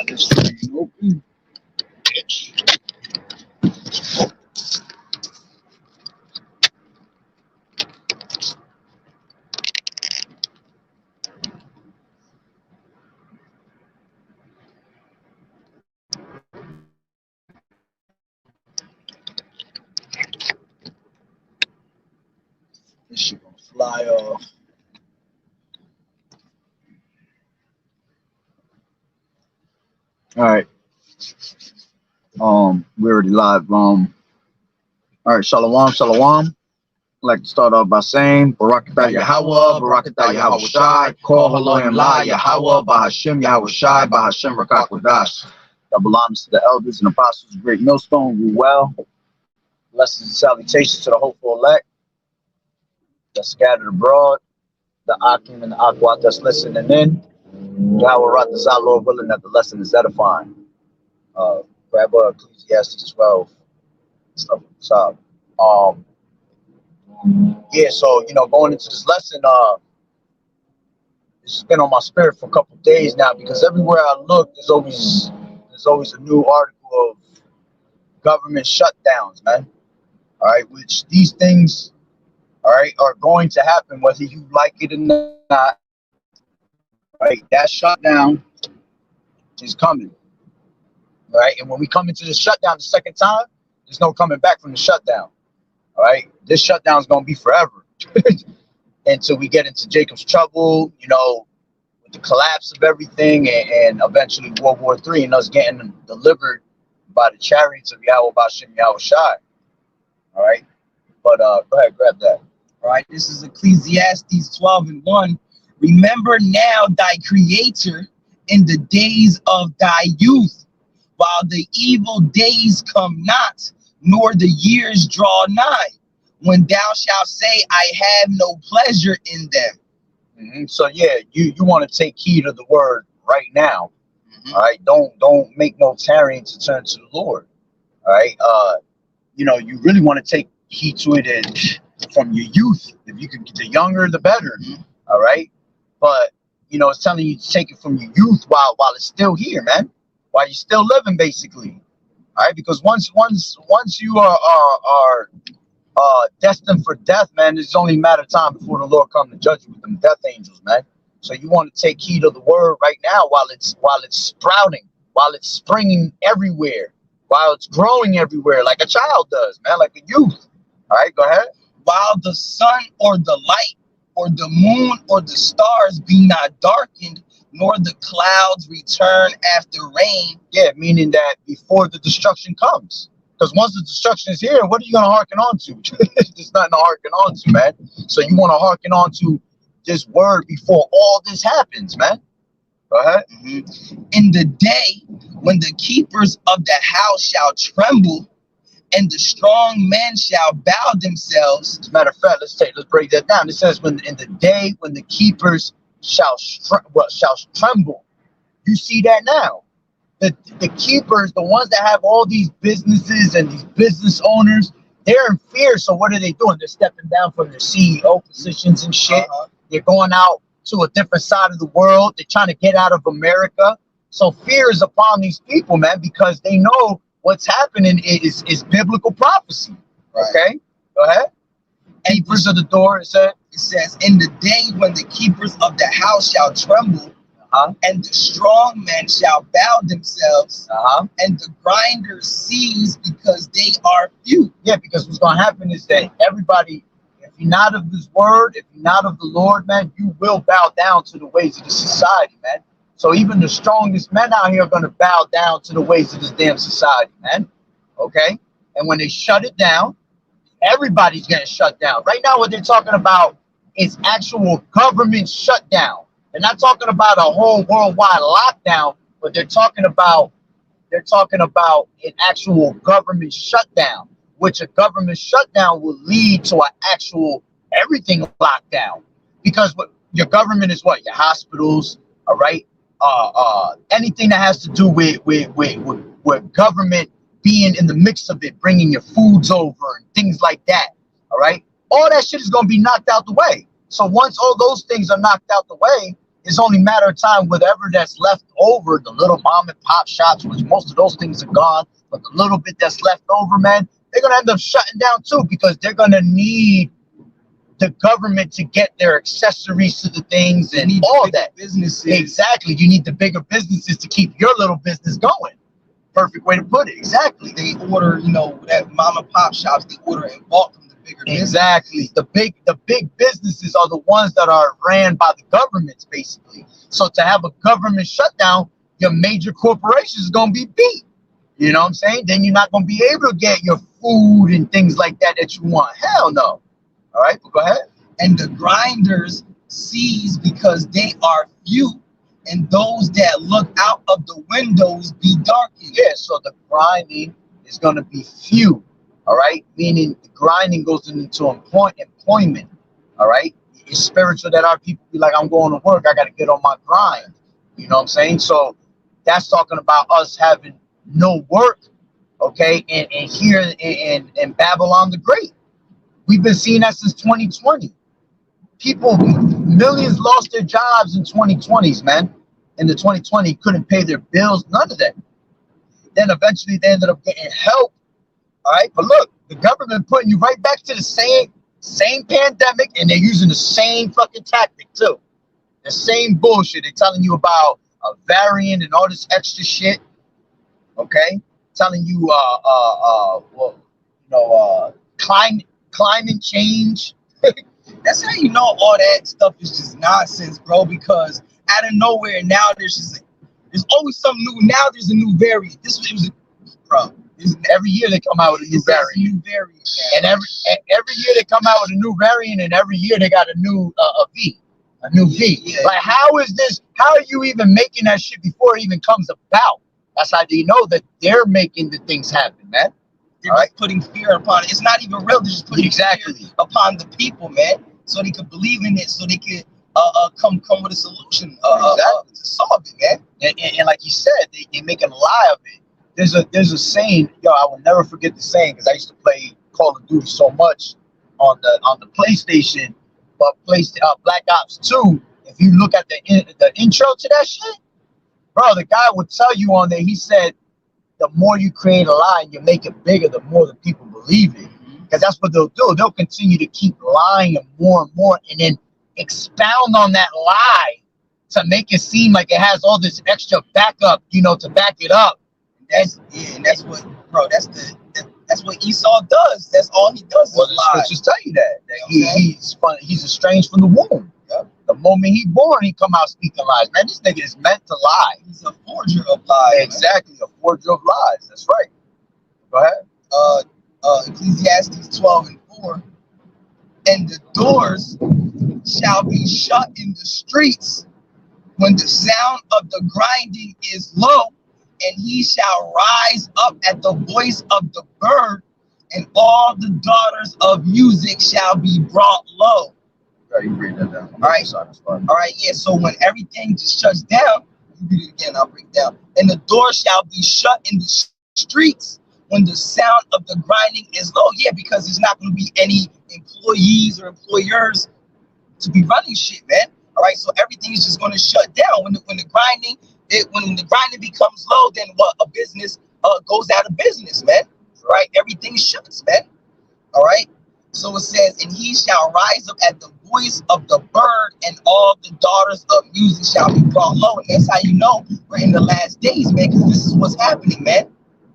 This thing open. Bitch. This shit gonna fly off. All right. We already live. All right. Shalom, shalom. I'd like to start off by saying Barakatah Yahweh, Barakatah Yahweh Shai, Kol Haloim La, Yahweh, Bahashem, Yahweh Shai, Bahashem Rakak Wadash. Double honors to the elders and apostles of Great Millstone. Rule well. Blessings and salutations to the hopeful elect that's scattered abroad, the Akim and the Akwat that's listening in. Yahweh Ratazah, Lord willing that the lesson is edifying. Grab Ecclesiastes 12 stuff at the top. Yeah, so going into this lesson, this has been on my spirit for a couple of days now, because everywhere I look, there's always a new article of government shutdowns, man. All right, which these things, all right, are going to happen whether you like it or not. Right, that shutdown is coming. All right, and when we come into the shutdown the second time, there's no coming back from the shutdown. All right, this shutdown is going to be forever until we get into Jacob's trouble, with the collapse of everything, and eventually World War III and us getting delivered by the chariots of Yahweh Bashem Yahweh Shai. All right, but go ahead, grab that. All right, this is Ecclesiastes 12:1. Remember now thy creator in the days of thy youth, while the evil days come not, nor the years draw nigh, when thou shalt say, I have no pleasure in them. So yeah, you want to take heed of the word right now. All right, don't make no tarrying to turn to the Lord. All right, you really want to take heed to it from your youth. If you can get the younger, the better. All right, but it's telling you to take it from your youth while it's still here, man. While you're still living, basically. All right, because once you are destined for death, man, it's only a matter of time before the Lord comes to judge you with them death angels, man. So you want to take heed of the word right now while it's sprouting, while it's springing everywhere, while it's growing everywhere, like a child does, man, like a youth. All right, go ahead. While the sun or the light or the moon or the stars be not darkened, nor the clouds return after rain. Yeah, meaning that before the destruction comes. Because once the destruction is here, what are you going to hearken on to? There's nothing to hearken on to, man. So you want to hearken on to this word before all this happens, man. Go ahead. In the day when the keepers of the house shall tremble, and the strong men shall bow themselves. As a matter of fact, let's break that down. It says in the day when the keepers shall tremble. You see that now. The keepers, the ones that have all these businesses and these business owners, they're in fear. So what are they doing? They're stepping down from their CEO positions and shit. They're going out to a different side of the world. They're trying to get out of America. So fear is upon these people, man, because they know what's happening is biblical prophecy. Right. Okay, go ahead. Keepers of the door, it says, in the day when the keepers of the house shall tremble, and the strong men shall bow themselves, and the grinders cease because they are few. Yeah, because what's going to happen is that everybody, if you're not of this word, if you're not of the Lord, man, you will bow down to the ways of the society, man. So even the strongest men out here are going to bow down to the ways of this damn society, man. Okay? And when they shut it down, everybody's getting shut down. Right now, what they're talking about is actual government shutdown. They're not talking about a whole worldwide lockdown, but they're talking about an actual government shutdown, which a government shutdown will lead to an actual everything lockdown. Because what your government is, what your hospitals, all right, anything that has to do with government being in the mix of it, bringing your foods over and things like that, all right, all that shit is going to be knocked out the way. So once all those things are knocked out the way, it's only a matter of time, whatever that's left over, the little mom and pop shops, which most of those things are gone, but the little bit that's left over, man, they're going to end up shutting down too, because they're going to need the government to get their accessories to the things and all that. Businesses. Exactly. You need the bigger businesses to keep your little business going. Perfect way to put it. Exactly. They order, that mom and pop shops, they order in bulk from the bigger businesses. Exactly. The big businesses are the ones that are ran by the governments, basically. So to have a government shutdown, your major corporations is going to be beat. You know what I'm saying? Then you're not going to be able to get your food and things like that you want. Hell no. All right, well, go ahead. And the grinders seize because they are few, and those that look out of the windows be darkened. Yeah, so the grinding is going to be few, all right? Meaning the grinding goes into employment, all right? It's spiritual that our people be like, I'm going to work, I got to get on my grind. You know what I'm saying? So that's talking about us having no work, okay? And here in Babylon the Great. We've been seeing that since 2020. Millions lost their jobs in 2020s, man. In the 2020, couldn't pay their bills, none of that. Then eventually they ended up getting help. All right, but look, the government putting you right back to the same pandemic, and they're using the same fucking tactic too. The same bullshit. They're telling you about a variant and all this extra shit. Okay, telling you climate change. That's how you know all that stuff is just nonsense, bro. Because out of nowhere now there's always something new. Now there's a new variant. Every year they come out with a new variant. And every year they come out with a new variant, and every year they got a new V. Yeah. Like, how is this? How are you even making that shit before it even comes about? That's how they know that they're making the things happen, man. They're just putting fear upon it. It's not even real. They're just putting fear upon the people, man, so they could believe in it, so they could come with a solution to solve it, man. And like you said, they making a lie of it. There's a saying, I will never forget the saying, because I used to play Call of Duty so much on the PlayStation, but Black Ops 2. If you look at the intro to that shit, bro, the guy would tell you on there. He said, the more you create a lie and you make it bigger, the more the people believe it. Because that's what they'll do. They'll continue to keep lying more and more, and then expound on that lie to make it seem like it has all this extra backup, to back it up. That's what, bro. That's what Esau does. That's all he does. Well, the scriptures tell you that he's estranged from the womb. Yep. The moment he's born, he come out speaking lies. Man, this nigga is meant to lie. He's a forger of lies. Exactly, man. A forger of lies. That's right. Go ahead. Ecclesiastes 12:4. And the doors shall be shut in the streets when the sound of the grinding is low, and he shall rise up at the voice of the bird, and all the daughters of music shall be brought low. Right, you read that down. All right, yeah. So when everything just shuts down, you read it again, I'll break down. And the door shall be shut in the streets when the sound of the grinding is low. Yeah, because there's not going to be any employees or employers to be running shit, man. All right, so everything is just going to shut down when the grinding becomes low. Then what? A business goes out of business, man. Right? Everything shuts, man. All right. So it says, and he shall rise up at the voice of the bird, and all the daughters of music shall be brought low. And that's how you know we're in the last days, man, because this is what's happening, man.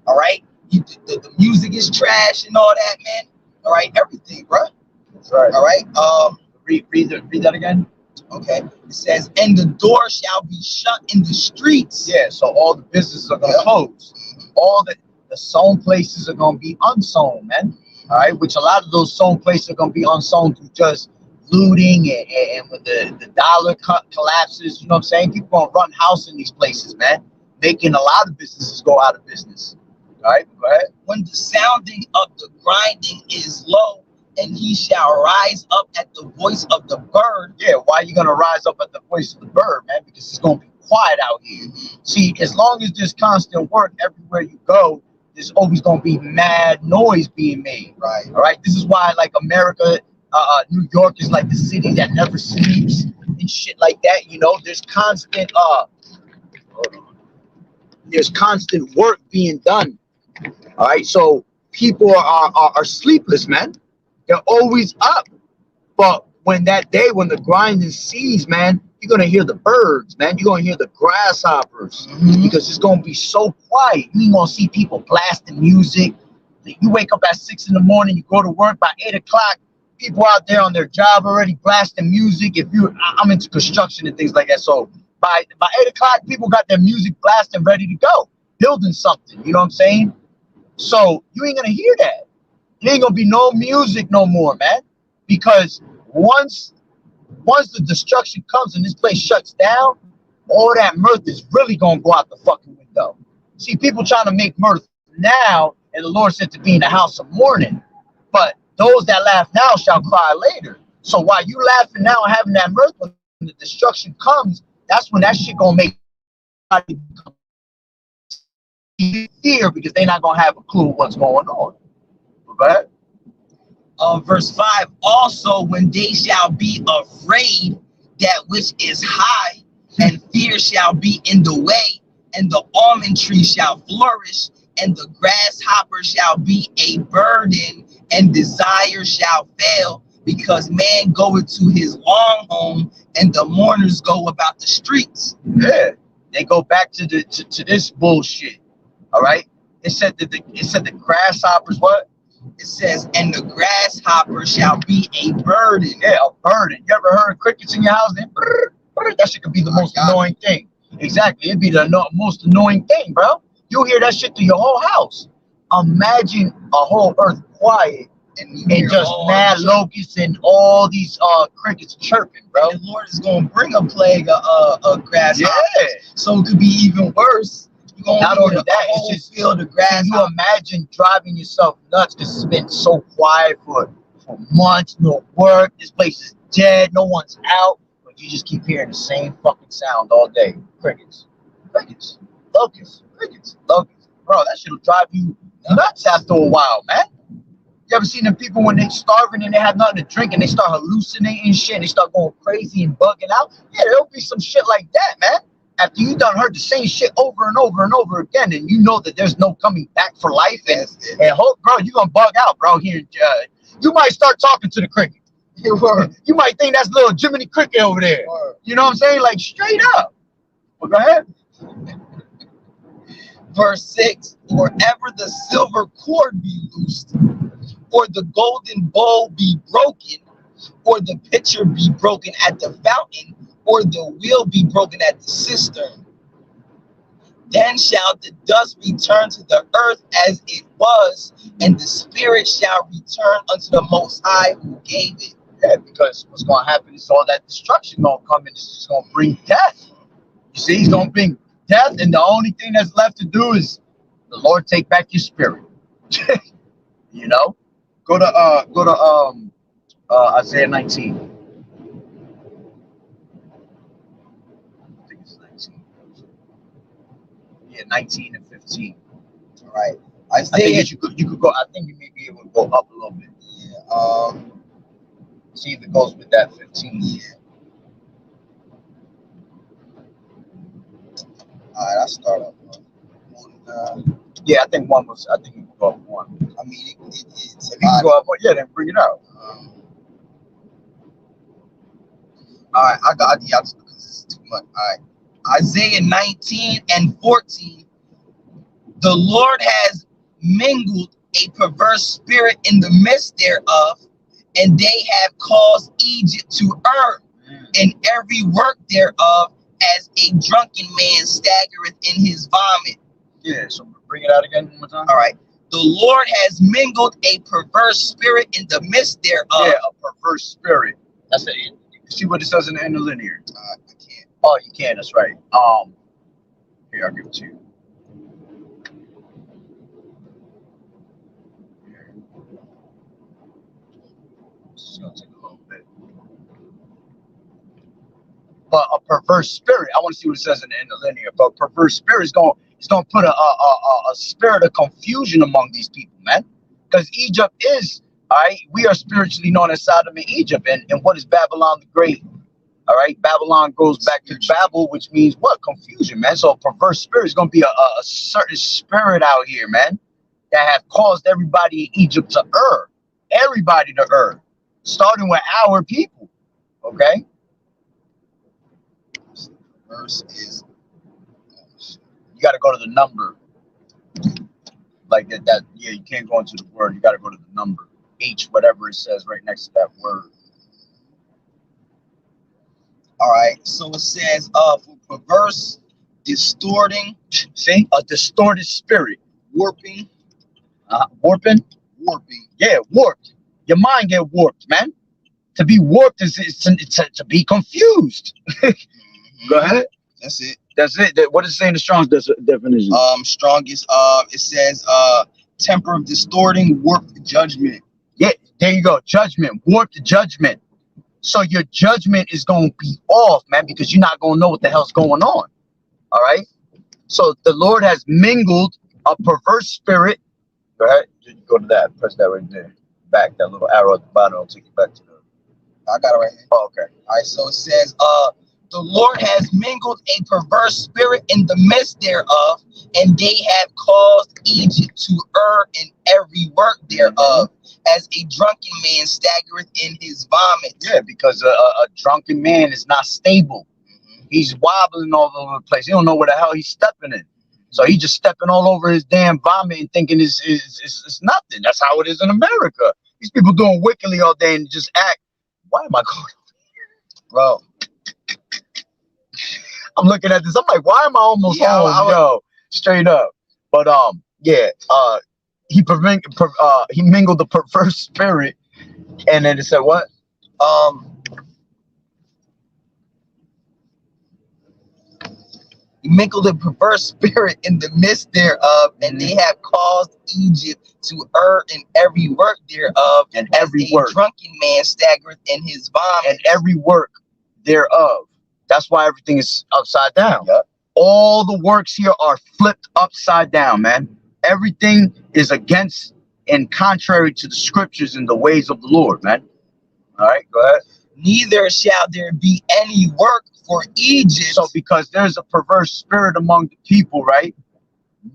All right. The music is trash and all that, man. All right. Everything, bro. That's right. All right. Read that again. Okay. It says, and the door shall be shut in the streets. Yeah. So all the businesses are going to close. All the sown places are going to be unsown, man. All right, which a lot of those sown places are going to be unsown through just looting and when the dollar collapses, you know what I'm saying? People going to run house in these places, man, making a lot of businesses go out of business. All right, go ahead. When the sounding of the grinding is low, and he shall rise up at the voice of the bird. Yeah, why are you going to rise up at the voice of the bird, man? Because it's going to be quiet out here. See, as long as there's constant work everywhere you go, there's always going to be mad noise being made. Right. All right. This is why, like, America, New York is like the city that never sleeps. and shit like that. You know, there's constant there's constant work being done. All right, so people are sleepless, man. They're always up. But when that day, when the grinding ceases, man, you're gonna hear the birds, man. You're gonna hear the grasshoppers because it's gonna be so quiet. You ain't gonna see people blasting music. You wake up at 6 in the morning, you go to work by 8 o'clock. People out there on their job already blasting music. I'm into construction and things like that, so by 8 o'clock, people got their music blasting, ready to go, building something. You know what I'm saying? So you ain't gonna hear that. There ain't gonna be no music no more, man. Because once the destruction comes and this place shuts down, all that mirth is really gonna go out the fucking window. See, people trying to make mirth now, and the Lord said to be in the house of mourning. But those that laugh now shall cry later. So while you laughing now and having that mirth, when the destruction comes, that's when that shit gonna make fear, because they're not gonna have a clue what's going on. Go ahead. Verse 5, also when they shall be afraid, that which is high, and fear shall be in the way, and the almond tree shall flourish, and the grasshopper shall be a burden, and desire shall fail, because man goeth to his long home, and the mourners go about the streets. Yeah, they go back to this bullshit. All right. It said the grasshoppers what? It says, and the grasshopper shall be a burden. Yeah, a burden. You ever heard crickets in your house? That shit could be the most annoying thing. Exactly. It'd be the most annoying thing, bro. You'll hear that shit through your whole house. Imagine a whole earth quiet and just mad locusts and all these crickets chirping, bro. And the Lord is going to bring a plague of grasshoppers. Yeah. So it could be even worse. Not only that, it's just field of grass. Can you imagine driving yourself nuts because it's been so quiet for months, no work, this place is dead, no one's out, but you just keep hearing the same fucking sound all day. Crickets, locusts. Bro, that shit'll drive you nuts after a while, man. You ever seen them people when they're starving and they have nothing to drink and they start hallucinating shit and they start going crazy and bugging out? Yeah, there'll be some shit like that, man. After you done heard the same shit over and over and over again, and you know that there's no coming back for life, and hope, bro, you're gonna bug out, bro. Here, you might start talking to the cricket. You might think that's little Jiminy Cricket over there. You know what I'm saying? Like straight up. Well, go ahead. Verse 6, or ever the silver cord be loosed, or the golden bowl be broken, or the pitcher be broken at the fountain, or the wheel be broken at the cistern. Then shall the dust return to the earth as it was, and the spirit shall return unto the Most High who gave it. Yeah, because what's going to happen is all that destruction going to come and it's just going to bring death. You see, he's going to bring death, and the only thing that's left to do is the Lord take back your spirit. You know? Go to Isaiah 19. Yeah, 19 and 15. All right. I think you could go. I think you may be able to go up a little bit. Yeah. See if it goes with that 15. Yeah. All right. I'll start up. Yeah, I think one was. I think you can go up one. I mean, it's if you can go up one, yeah, then bring it out. All right. I got the opposite because it's too much. All right. Isaiah 19 and 14. The Lord has mingled a perverse spirit in the midst thereof, and they have caused Egypt to err, and every work thereof as a drunken man staggereth in his vomit. Yeah, so bring it out again one more time. All right. The Lord has mingled a perverse spirit in the midst thereof. Yeah, a perverse spirit. That's it. You see what it says in the interlinear. I can't. Oh, you can. That's right. Here, I'll give it to you. It's gonna take a little bit. But a perverse spirit. I want to see what it says in the interlinear. But a perverse spirit is going to put a spirit of confusion among these people, man. Because Egypt is, all right. We are spiritually known as Sodom and Egypt, and what is Babylon the Great? All right, Babylon goes back to Babel, which means what? Confusion, man. So a perverse spirit is going to be a certain spirit out here, man, that have caused everybody in Egypt to err. Everybody to err, starting with our people. Okay. Verse is You got to go to the number. Like that. Yeah, you can't go into the word. You got to go to the number. H, whatever it says right next to that word. all right. So it says for perverse, distorting, See, a distorted spirit. warping, Warping. warping. Yeah, warped. Your mind get warped, man. To be warped is to be confused. Go ahead. That's it. That's it. What does it say in the Strong's definition? Strongest. It says temper of distorting, warped judgment. Yeah, there you go. Judgment, warped judgment. So your judgment is going to be off, man, because you're not going to know what the hell's going on. All right. So the Lord has mingled a perverse spirit. Go ahead. Go to that. Press that right there. Back, that little arrow at the bottom will take you back to the. I got it right here. Oh, okay. All right. So it says the Lord has mingled a perverse spirit in the midst thereof, and they have caused Egypt to err in every work thereof, as a drunken man staggereth in his vomit. Yeah, because a drunken man is not stable. He's wobbling all over the place. He don't know where the hell he's stepping in. So he's just stepping all over his damn vomit and thinking it's nothing. That's how it is in America. These people doing wickedly all day and just act. Why am I going? Bro, I'm looking at this. I'm like, why am I almost home? Yo, straight up. But yeah. He mingled the perverse spirit, and then it said what? He mingled a perverse spirit in the midst thereof, and they have caused Egypt to err in every work thereof, and every work. Drunken man staggereth in his vomit, and every work thereof. That's why everything is upside down. Yep. All the works here are flipped upside down, man. Everything is against and contrary to the scriptures and the ways of the Lord, man. All right, go ahead. Neither shall there be any work for Egypt. So because there's a perverse spirit among the people, right?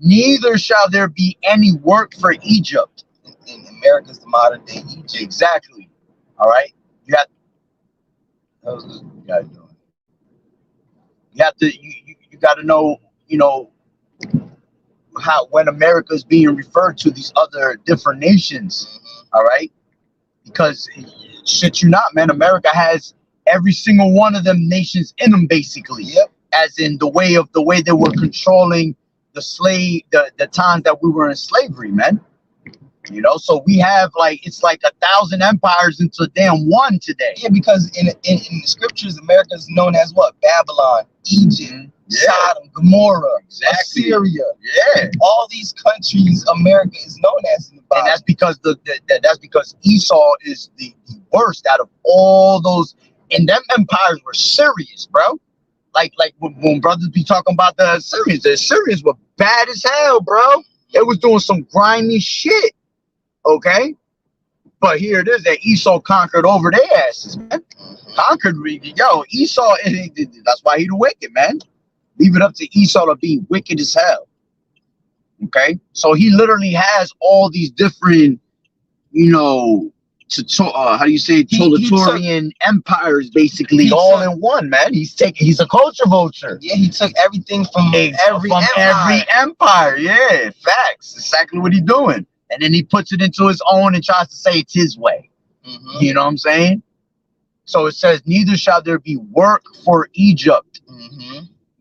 Neither shall there be any work for Egypt. In America's the modern day Egypt. Exactly. All right. You have. How's this guy doing? You have to. You got to know. You know how when America is being referred to these other different nations. All right. Because shit, you not, man. America has every single one of them nations in them, basically. Yep. As in the way they were controlling the slave, the times that we were in slavery, man. You know, so we have it's like 1,000 empires into damn one today. Yeah, because in the scriptures, America is known as what? Babylon, Egypt, Sodom, Gomorrah, exactly. Assyria. Yeah, all these countries America is known as in the Bible. And that's because that's because Esau is the worst out of all those. And them empires were serious, bro. Like when brothers be talking about the Assyrians were bad as hell, bro. They was doing some grimy shit. Okay, but here it is that Esau conquered over their asses, man. Conquered, yo, Esau. That's why he the wicked, man. Leave it up to Esau to be wicked as hell. Okay, so he literally has all these different, you know, how do you say, totalitarian empires, basically all in one, man. He's a culture vulture. Yeah, he took everything from every empire. Yeah, facts. Exactly what he's doing. And then he puts it into his own and tries to say it's his way. You know what I'm saying? So it says, neither shall there be work for Egypt.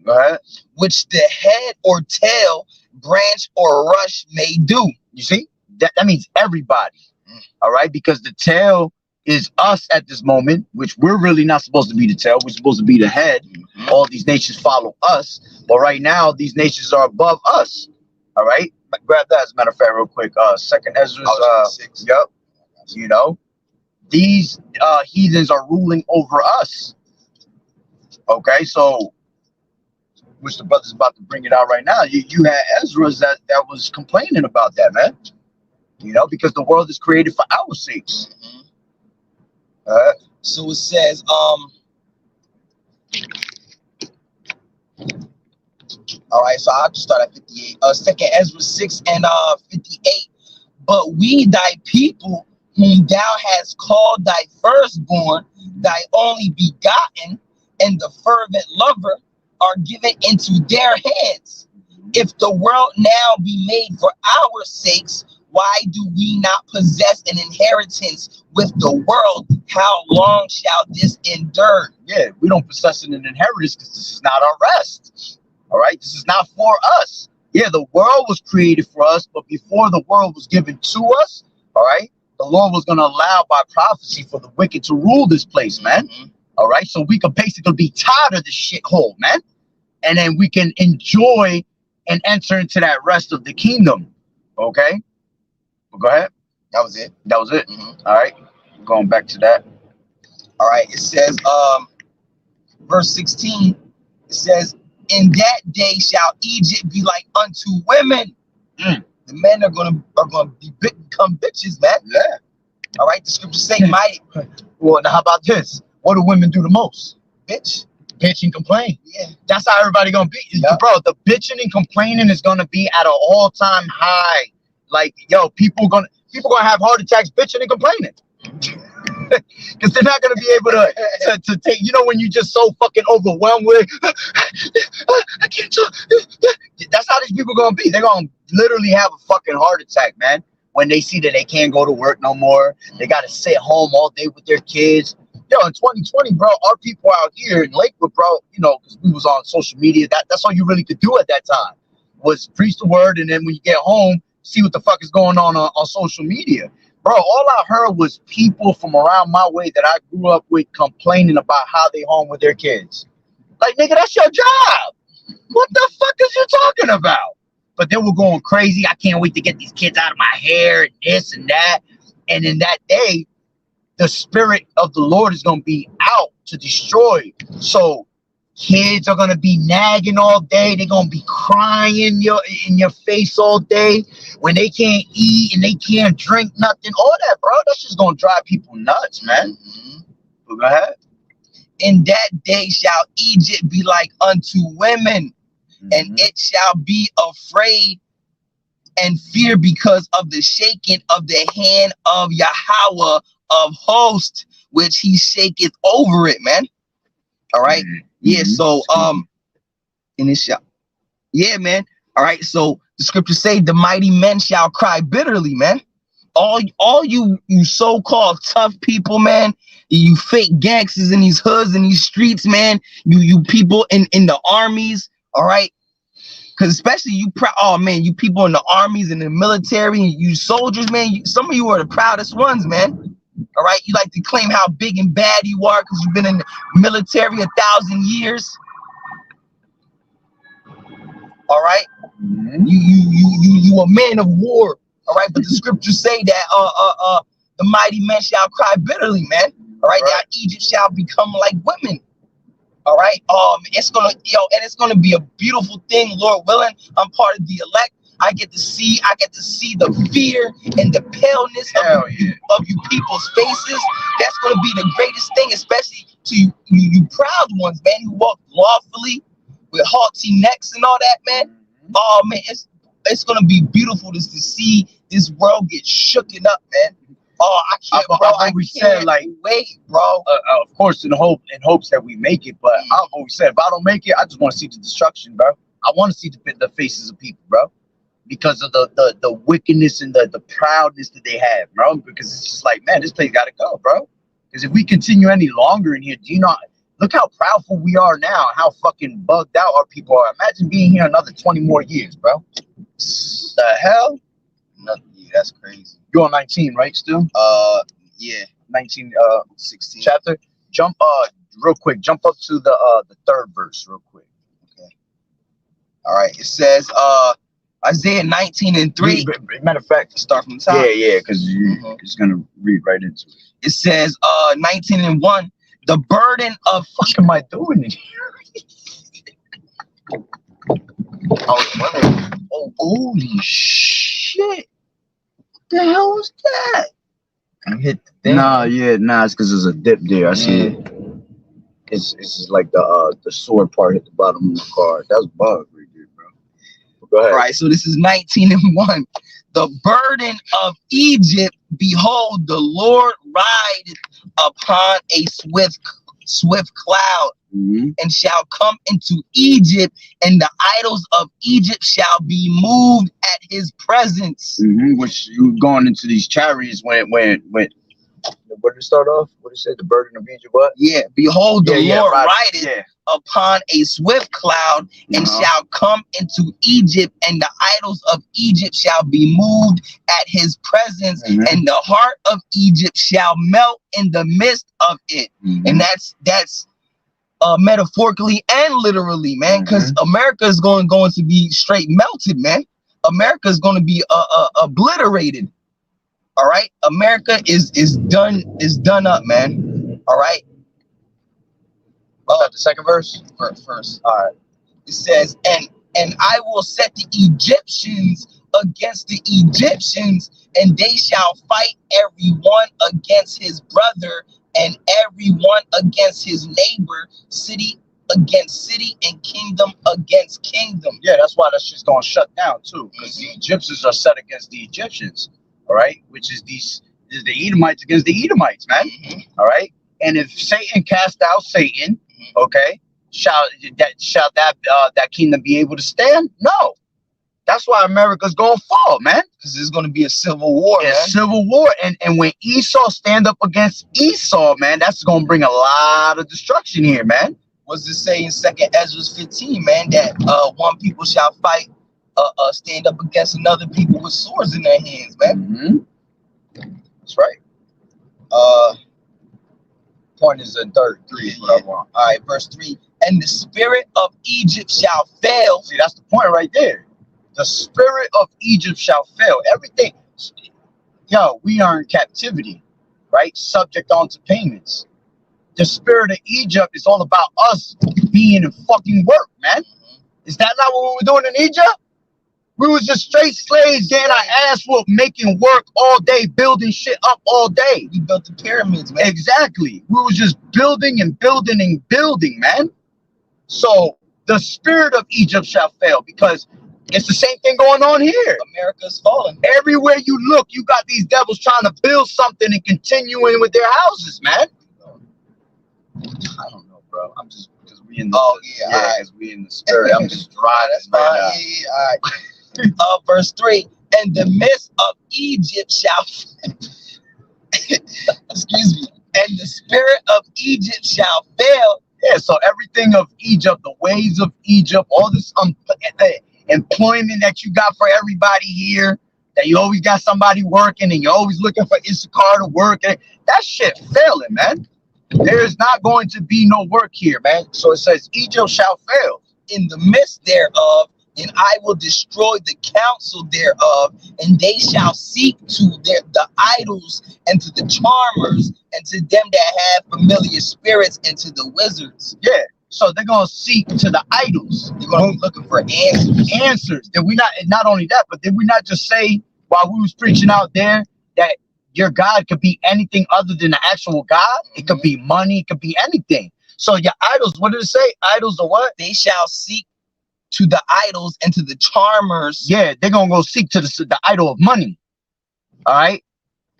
Go ahead. Which the head or tail, branch or rush may do. You see? That means everybody. All right? Because the tail is us at this moment, which we're really not supposed to be the tail. We're supposed to be the head. All these nations follow us. But right now, these nations are above us. All right? Grab that as a matter of fact real quick. Second Ezra 6. Yep. You know, these heathens are ruling over us. Okay, so which the brother's about to bring it out right now. You had Ezra's that was complaining about that, man. You know, because the world is created for our sakes. So it says, All right, so I'll just start at 58. Second Ezra 6 and 58. But we thy people, whom thou hast called thy firstborn, thy only begotten, and the fervent lover, are given into their hands. If the world now be made for our sakes, why do we not possess an inheritance with the world? How long shall this endure? Yeah, we don't possess an inheritance because this is not our rest. All right, this is not for us. Yeah, the world was created for us, but before the world was given to us, all right, the Lord was going to allow by prophecy for the wicked to rule this place, man. All right, so we could basically be tired of this shithole, man, and then we can enjoy and enter into that rest of the kingdom. Okay, well, go ahead. That was it. That was it. All right, going back to that. All right, it says, verse 16, it says, in that day shall Egypt be like unto women. The men are gonna become bitches, man. Yeah. All right, the scriptures say, mighty. Well, now how about this? What do women do the most? Bitch. Bitch and complain. Yeah. That's how everybody gonna be. Yep. Bro, the bitching and complaining is gonna be at an all-time high. Like, yo, people gonna have heart attacks bitching and complaining. Because they're not gonna be able to take, you know, when you're just so fucking overwhelmed with I can't talk. That's how these people gonna be. They're gonna literally have a fucking heart attack, man, when they see that they can't go to work no more. They gotta sit home all day with their kids. Yo, in 2020, bro, our people out here in Lakewood, bro, you know, because we was on social media, that's all you really could do at that time was preach the word, and then when you get home, see what the fuck is going on social media. Bro, all I heard was people from around my way that I grew up with complaining about how they home with their kids. Like, nigga, that's your job. What the fuck is you talking about? But they were going crazy. I can't wait to get these kids out of my hair and this and that. And in that day, the spirit of the Lord is going to be out to destroy. So kids are going to be nagging all day. They're going to be crying in your face all day when they can't eat and they can't drink nothing. All that, bro, that's just going to drive people nuts, man. But go ahead. In that day shall Egypt be like unto women, and it shall be afraid and fear because of the shaking of the hand of Yahweh of hosts, which he shaketh over it, man. All right. Yeah, so and it shall, yeah, man. All right, so the scriptures say the mighty men shall cry bitterly, man. All you so-called tough people, man, you fake gangsters in these hoods and these streets, man, you people in the armies, all right, because especially you people in the armies and the military and you soldiers, man, some of you are the proudest ones, man. All right, you like to claim how big and bad you are because you've been in the military 1,000 years. All right, you a man of war. All right, but the scriptures say that the mighty men shall cry bitterly, man. All right, now Egypt shall become like women. All right, it's gonna be a beautiful thing, Lord willing. I'm part of the elect. I get to see the fear and the paleness of you people's faces. That's gonna be the greatest thing, especially to you proud ones, man, who walk lawfully with haughty necks and all that, man. Oh man, it's gonna be beautiful to see this world get shooken up, man. Oh, I can't, bro. I can't wait, bro. Of course, in hopes that we make it, but I've always said, if I don't make it, I just want to see the destruction, bro. I want to see the faces of people, bro, because of the wickedness and the proudness that they have, bro. Because it's just like, man, this place got to go, bro. Because if we continue any longer in here, do you not look how proudful we are now? How fucking bugged out our people are. Imagine being here another 20 more years, bro. The hell? Nothing. Yeah, that's crazy. You're on 19, right? Still? Yeah, 19, 16 chapter. Jump, real quick. Jump up to the third verse, real quick. Okay. All right. It says, Isaiah 19:3. Matter of fact, start from the top. Yeah, because you're just gonna read right into it. It says, 19:1. The burden of What am I doing in here? I was wondering. Oh, holy shit! What the hell was that? I hit the thing. Nah, it's because there's a dip there. I see it. It's like the sword part hit the bottom of my car. That's bug right there, bro. Go All ahead. right, so this is 19 and 1. The burden of Egypt, behold, the Lord rideth upon a swift cloud, and shall come into Egypt, and the idols of Egypt shall be moved at his presence. Which you going into these chariots when what did it start off? What did it say? The burden of Egypt, what? Yeah, behold, the Lord right. rideth upon a swift cloud, and shall come into Egypt, and the idols of Egypt shall be moved at his presence, and the heart of Egypt shall melt in the midst of it. And that's metaphorically and literally, man, because America is going to be straight melted, man. America is going to be obliterated. All right, America is done up, man. All right. The second verse. First. All right. It says, and I will set the Egyptians against the Egyptians, and they shall fight every one against his brother, and every one against his neighbor, city against city, and kingdom against kingdom. Yeah, that's why that shit's gonna shut down too, because the Egyptians are set against the Egyptians, all right, which is the Edomites against the Edomites, man. All right. And if Satan cast out Satan, okay, shall that kingdom be able to stand? No. That's why America's gonna fall, man. Because there's gonna be a civil war, man. Civil war. And when Esau stand up against Esau, man, that's gonna bring a lot of destruction here, man. What's it say in 2nd Ezra 15, man, that one people shall fight, stand up against another people with swords in their hands, man. That's right. Point is in 3 is what I want. All right, verse 3. And the spirit of Egypt shall fail. See, that's the point right there. The spirit of Egypt shall fail. Everything. Yo, we are in captivity, right? Subject onto payments. The spirit of Egypt is all about us being in fucking work, man. Is that not what we were doing in Egypt? We was just straight slaves getting our ass whooped, making work all day, building shit up all day. We built the pyramids, man. Exactly. We was just building and building and building, man. So the spirit of Egypt shall fail, because it's the same thing going on here. America's falling. Everywhere you look, you got these devils trying to build something and continuing with their houses, man. I don't know, bro. I'm just, because we in the because we in the spirit. I'm just driving right now. Yeah, all right. Verse 3, and the midst of Egypt shall excuse me, and the spirit of Egypt shall fail. Yeah, so everything of Egypt, the ways of Egypt, all this employment that you got for everybody here, that you always got somebody working and you're always looking for Issachar to work, and that shit failing, man. There's not going to be no work here, man. So it says Egypt shall fail. In the midst thereof, and I will destroy the counsel thereof, and they shall seek to the idols and to the charmers and to them that have familiar spirits and to the wizards. Yeah, so they're gonna seek to the idols. They're gonna be looking for answers. Did we not only that, but did we not just say while we was preaching out there that your God could be anything other than the actual God? It could be money, it could be anything. So your idols, what did it say? Idols are what? They shall seek to the idols and to the charmers. Yeah, they're gonna go seek to the idol of money. All right,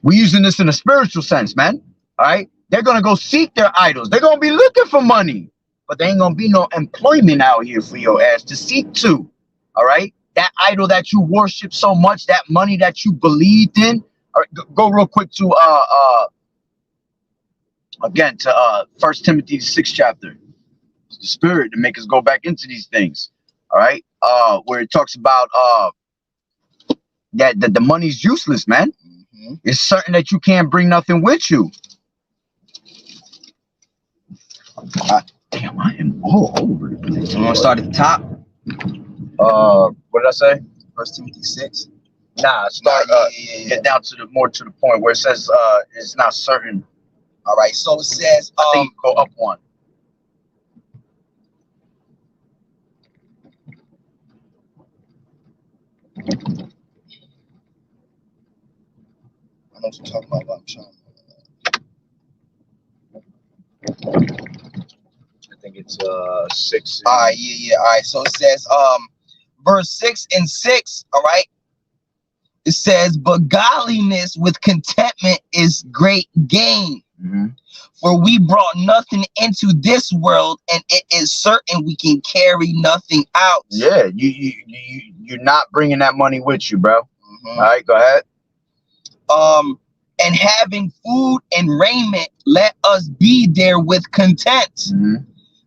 we're using this in a spiritual sense, man. All right, they're gonna go seek their idols. They're gonna be looking for money, but there ain't gonna be no employment out here for your ass to seek to. All right, that idol that you worship so much, that money that you believed in. All right, go real quick to again to 1 Timothy 6 chapter. It's the spirit to make us go back into these things. All right, where it talks about that the money's useless, man. It's certain that you can't bring nothing with you. Damn, I am all over the place. You want to start at the top? What did I say? 1 Timothy 6. Nah, start get down to the more to the point where it says it's not certain. All right, so it says I think go up one. I know what you're talking about, but I'm trying. it's 6. All right, yeah. All right, so it says, verse 6 and 6. All right, it says, but godliness with contentment is great gain. For we brought nothing into this world, and it is certain we can carry nothing out. Yeah, you're not bringing that money with you, bro. All right, go ahead. And having food and raiment, let us be there with content.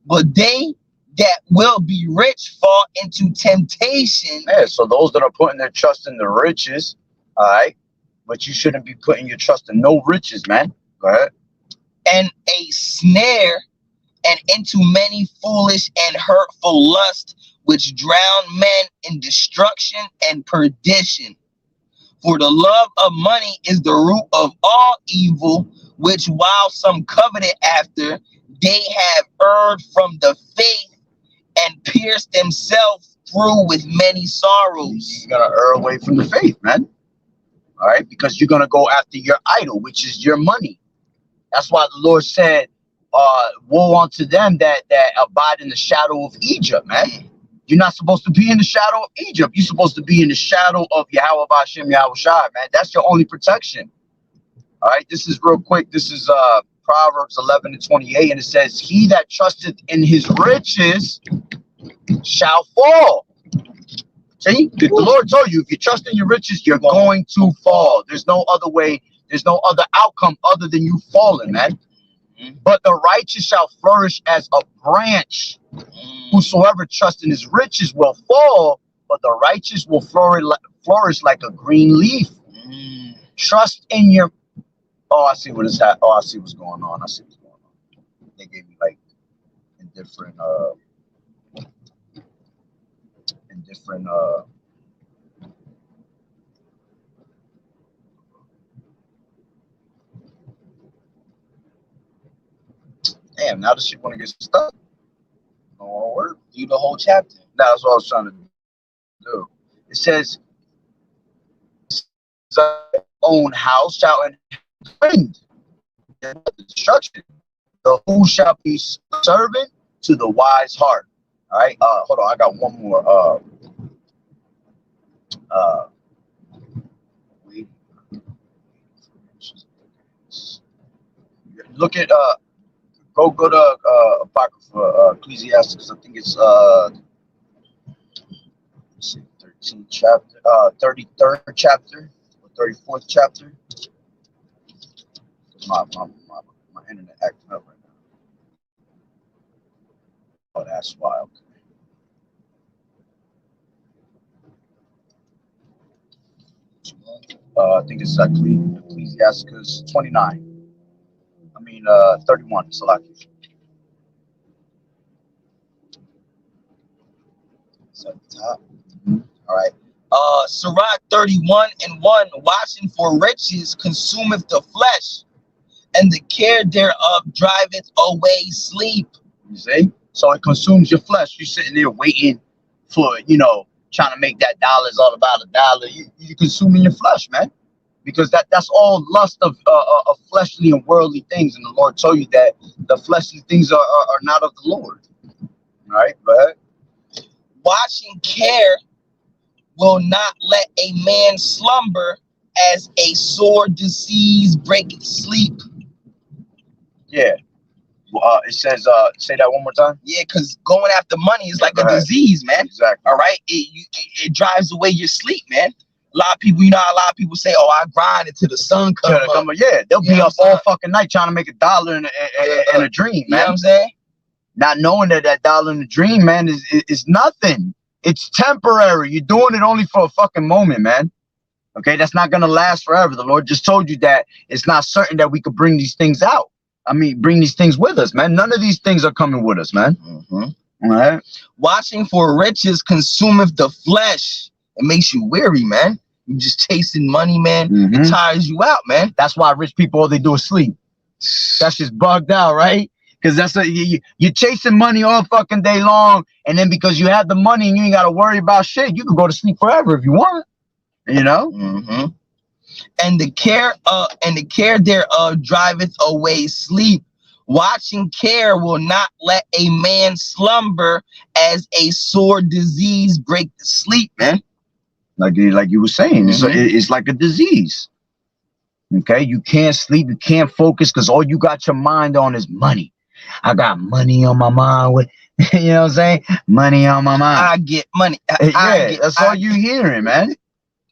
But they that will be rich fall into temptation. Yeah, so those that are putting their trust in the riches, all right, but you shouldn't be putting your trust in no riches, man. Go ahead. And a snare, and into many foolish and hurtful lusts, which drown men in destruction and perdition. For the love of money is the root of all evil, which while some coveted after, they have erred from the faith and pierced themselves through with many sorrows. You're gonna err away from the faith, man. All right, because you're gonna go after your idol, which is your money. That's why the Lord said, woe unto them that abide in the shadow of Egypt, man. You're not supposed to be in the shadow of Egypt. You're supposed to be in the shadow of Yahweh B'Shem Yahweh Shai, man. That's your only protection. All right, this is real quick. This is Proverbs 11:28, and it says, he that trusteth in his riches shall fall. See, the Lord told you, if you trust in your riches, you're going to fall. There's no other way. There's no other outcome other than you falling, man. But the righteous shall flourish as a branch. Whosoever trusts in his riches will fall, but the righteous will flourish like a green leaf. Trust in your... Oh, I see what is happening. Oh, I see what's going on. I see what's going on. They gave me like in different damn, now the shit want to get stuck. Oh, work. You the whole chapter. That's what I was trying to do. It says, own house shall end destruction. The fool shall be servant to the wise heart. All right. Hold on. I got one more. Look at go to Apocrypha, Ecclesiastes. I think it's let's see, 13th chapter, 33rd chapter, or 34th chapter. My internet acting up right now. Oh, that's why. Okay. I think it's actually Ecclesiastes 29. 31. Salaki. It's at the top. All right. Sirach 31:1. Watching for riches consumeth the flesh, and the care thereof driveth away sleep. You see? So it consumes your flesh. You're sitting there waiting for, trying to make that dollar's all about a dollar. You're consuming your flesh, man. Because that's all lust of fleshly and worldly things. And the Lord told you that the fleshly things are not of the Lord. All right, go ahead. Watching care will not let a man slumber, as a sore disease breaketh sleep. Yeah. It says, say that one more time. Yeah, because going after money is like a disease, man. Exactly. All right. It drives away your sleep, man. A lot of people, a lot of people say, oh, I grind until the sun comes up. Yeah, they'll be up all fucking night trying to make a dollar in a dream, man. You know what I'm saying? Not knowing that dollar in the dream, man, is nothing. It's temporary. You're doing it only for a fucking moment, man. Okay, that's not going to last forever. The Lord just told you that it's not certain that we could bring these things out. Bring these things with us, man. None of these things are coming with us, man. All right. Watching for riches consumeth the flesh. It makes you weary, man. You just chasing money, man. It tires you out, man. That's why rich people, all they do is sleep. That's just bugged out, right? Because that's you're chasing money all fucking day long, and then because you have the money and you ain't got to worry about shit, you can go to sleep forever if you want. And the care thereof driveth away sleep, Watching care will not let a man slumber as a sore disease break the sleep, man. Like you were saying, it's like a disease. Okay, you can't sleep, you can't focus because all you got your mind on is money. I got money on my mind. With you know what I'm saying? Money on my mind. I get money. That's all you hearing, man.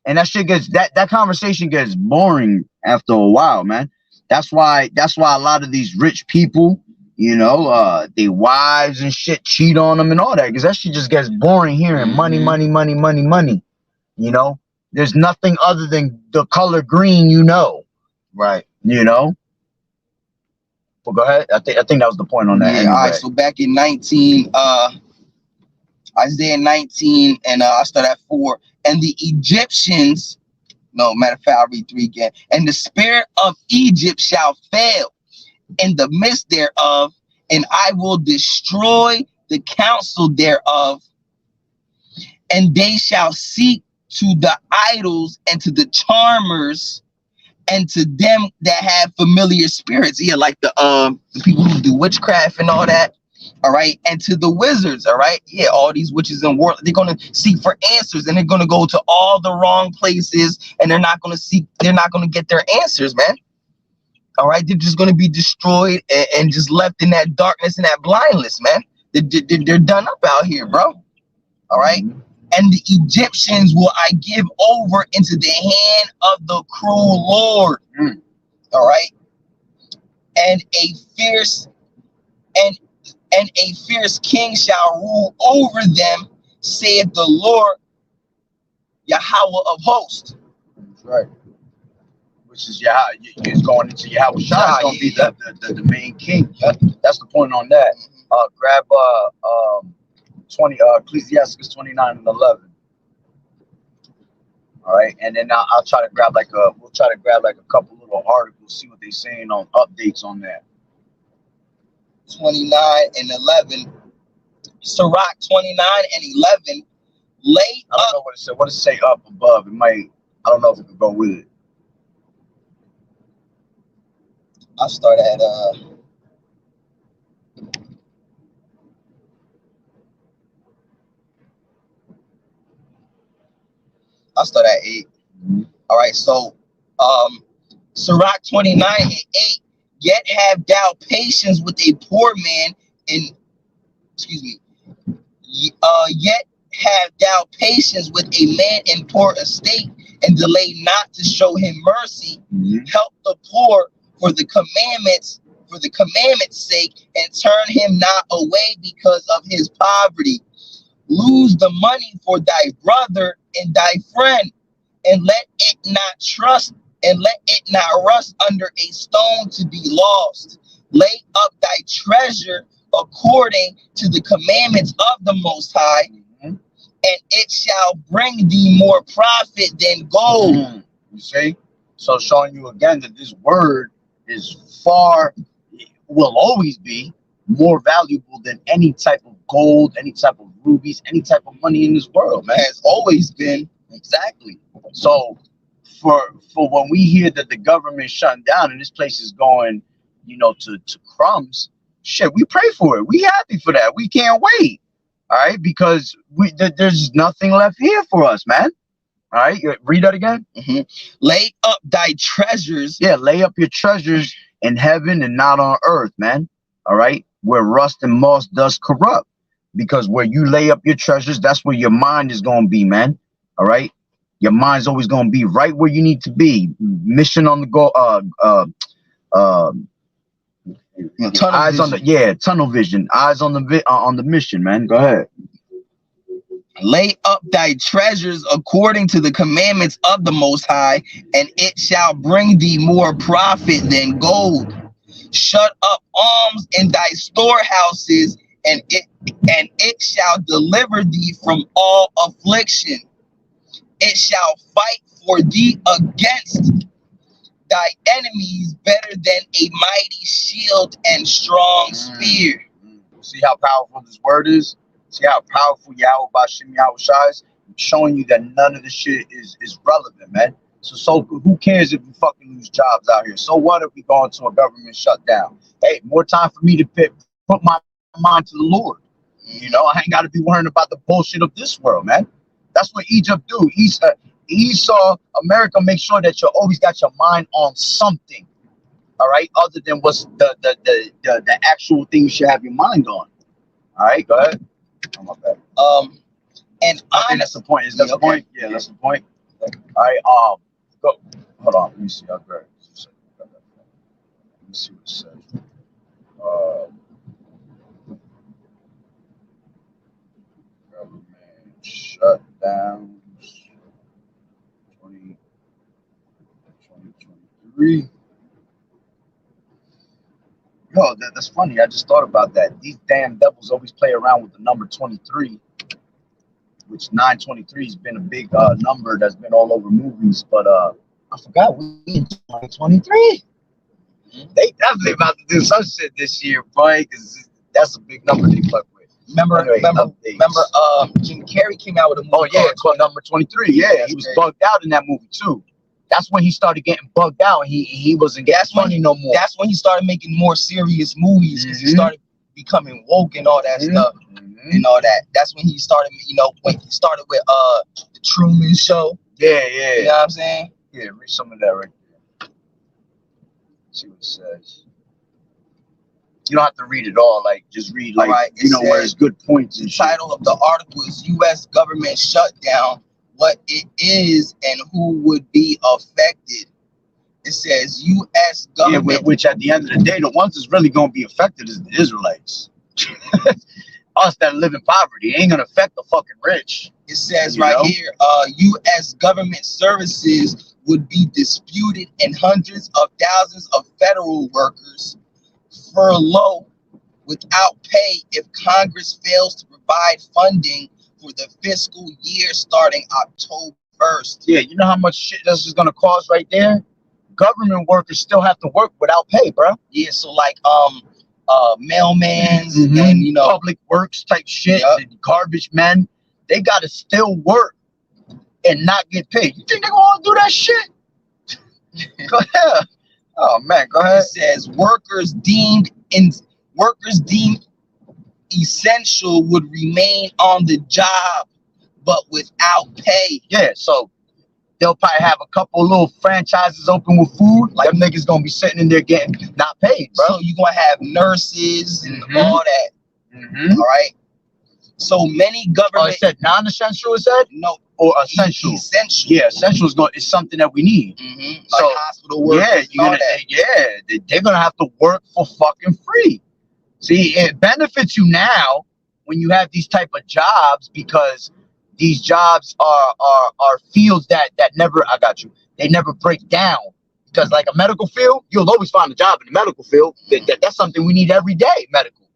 And that shit gets that conversation gets boring after a while, man. That's why a lot of these rich people, you know, their wives and shit cheat on them and all that, because that shit just gets boring hearing money, money, money, money, money. You know, there's nothing other than the color green, you know. Right. You know. Well, go ahead. I think that was the point on that. Yeah. Anyway. All right. So back in Isaiah 19, and I start at 4. And the Egyptians, no, matter of fact, I'll read 3 again. And the spirit of Egypt shall fail in the midst thereof, and I will destroy the counsel thereof, and they shall seek to the idols and to the charmers and to them that have familiar spirits. Yeah, like the people who do witchcraft and all that. All right, and to the wizards. All right, yeah, all these witches and warlocks, they're gonna seek for answers, and they're gonna go to all the wrong places, and they're not gonna get their answers, man. All right, they're just gonna be destroyed and just left in that darkness and that blindness, man. They're done up out here, bro. All right. And the Egyptians will I give over into the hand of the cruel Lord. All right. And a fierce king shall rule over them, saith the Lord Yahweh of hosts. That's right. Which is it's going into Yahweh. It's going to be the main king. That's the point on that. Grab 20 Ecclesiastes 29 and 11. All right, and then I'll try to grab we'll try to grab a couple little articles, see what they're saying on updates on that. 29 and 11. Sirach 29 and 11. Lay I don't know what it said. What does it say up above? It might. I don't know if it could go with it. I'll start at I'll start at 8. All right, so Sirach 29 and 8. Yet have thou patience with a poor man yet have thou patience with a man in poor estate, and delay not to show him mercy. Help the poor for the commandment's sake, and turn him not away because of his poverty. Lose the money for thy brother and thy friend, and let it not rust under a stone to be lost. Lay up thy treasure according to the commandments of the Most High, and it shall bring thee more profit than gold. You see? So showing you again that this word is will always be more valuable than any type of gold, any type of rubies, any type of money in this world, man. Has always been. Exactly. So for when we hear that the government shutting down and this place is going, to crumbs, shit, we pray for it. We happy for that. We can't wait. All right, because there's nothing left here for us, man. All right, read that again. Lay up thy treasures. Yeah, lay up your treasures in heaven and not on earth, man. All right, where rust and moss does corrupt. Because where you lay up your treasures, that's where your mind is going to be, man. All right, your mind's always going to be right where you need to be. Mission on the go. Tunnel vision. Eyes on the mission, man. Go ahead. Lay up thy treasures according to the commandments of the Most High, and it shall bring thee more profit than gold. Shut up alms in thy storehouses, and it shall deliver thee from all affliction. It shall fight for thee against thy enemies better than a mighty shield and strong spear. See how powerful this word is? See how powerful Yahweh Bashim Yahweh Shai is? Showing you that none of this shit is relevant, man. So who cares if you fucking lose jobs out here? So what if we go into a government shutdown? Hey, more time for me to put my mind to the Lord. You know, I ain't got to be worrying about the bullshit of this world, man. That's what Egypt do. He saw America make sure that you always got your mind on something, all right, other than what's the actual thing you should have your mind on. All right, go ahead. Oh, my bad. And I think that's the point. Is that the point? Yeah, that's the point. All right. Go. Hold on. Let me see. Let me see what it says. Government shutdowns 2023. Yo, that's funny. I just thought about that. These damn devils always play around with the number 23, which 923 has been a big number that's been all over movies. But I forgot we in 2023. They definitely about to do some shit this year, boy, because that's a big number they fuck with. Remember, Jim Carrey came out with a movie. Oh yeah, it's called number 23. Yeah, he was bugged out in that movie too. That's when he started getting bugged out. He wasn't getting funny no more. That's when he started making more serious movies because he started becoming woke and all that stuff and all that. That's when he started, you know, when he started with the Truman Show. Yeah. You know what I'm saying? Yeah, read some of that right there. See what it says. You don't have to read it all. Like, just read, like, right. You know, where it's good points. The title of the article is U.S. Government Shutdown, What It Is and Who Would Be Affected. It says U.S. government. Yeah, which at the end of the day, the ones that's really going to be affected is the Israelites. Us that live in poverty ain't going to affect the fucking rich. It says here, U.S. government services would be disputed and hundreds of thousands of federal workers furloughed without pay if Congress fails to provide funding for the fiscal year starting October 1st. Yeah, you know how much shit this is going to cost right there? Government workers still have to work without pay, bro. Yeah, so like mailmans and, you know, public works type shit, garbage men, they got to still work and not get paid. You think they're going to do that shit? Go ahead. Oh man, go ahead. It says workers deemed essential would remain on the job, but without pay. Yeah, so they'll probably have a couple little franchises open with food. Like, them niggas gonna be sitting in there getting not paid, bro. So you're gonna have nurses and all that. All right. So many government. Oh, it said non-essential. It said no. Or essential. Essential. Yeah, essential is something that we need. So like hospital workers. They're gonna have to work for fucking free. See, it benefits you now when you have these type of jobs, because these jobs are fields that never, they never break down. Because like a medical field, you'll always find a job in the medical field. That's something we need every day, medical,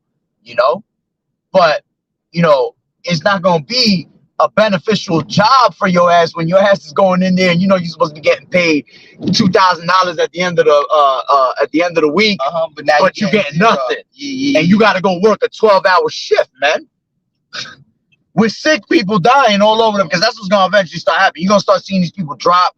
you know. But you know, it's not gonna be a beneficial job for your ass when your ass is going in there and you know you're supposed to be getting paid $2,000 at the end of the week, but you're getting nothing. And you got to go work a 12-hour shift, man. With sick people dying all over them, because that's what's gonna eventually start happening. You're gonna start seeing these people drop.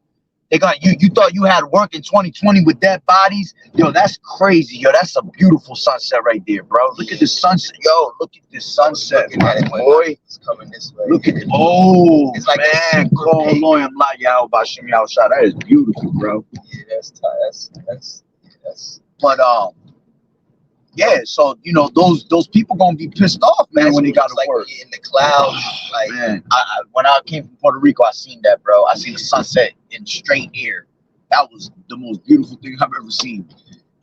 They got you thought you had work in 2020 with dead bodies. Yo, that's crazy. Yo, that's a beautiful sunset right there, bro. Look at the sunset. Yo, look at this sunset, my boy. It's coming this way. Look at it. Oh, it's like, man, that is beautiful, bro. Yeah, that's But yeah, so you know those people gonna be pissed off, man, when they gotta work in the clouds. Like, man, when I came from Puerto Rico, I seen that, bro. I seen the sunset in straight air. That was the most beautiful thing I've ever seen.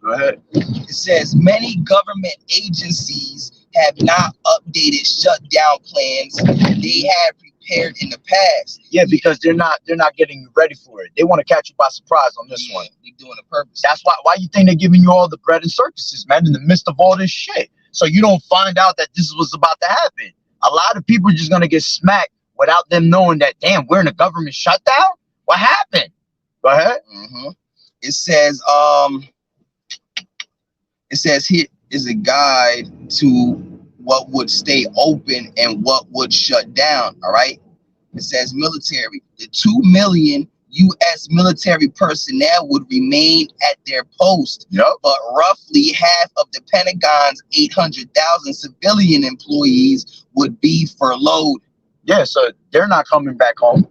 Go ahead. It says many government agencies have not updated shutdown plans they had prepared in the past. Yeah, because they're not getting you ready for it. They want to catch you by surprise on this one. They're doing it purpose. That's why you think they're giving you all the bread and circuses, man, in the midst of all this shit. So you don't find out that this was about to happen. A lot of people are just gonna get smacked without them knowing that, damn, we're in a government shutdown? What happened? Go ahead. It says here is a guide to what would stay open and what would shut down. All right. It says military. The 2 million U.S. military personnel would remain at their post, Yep. but roughly half of the Pentagon's 800,000 civilian employees would be furloughed. Yeah, so they're not coming back home.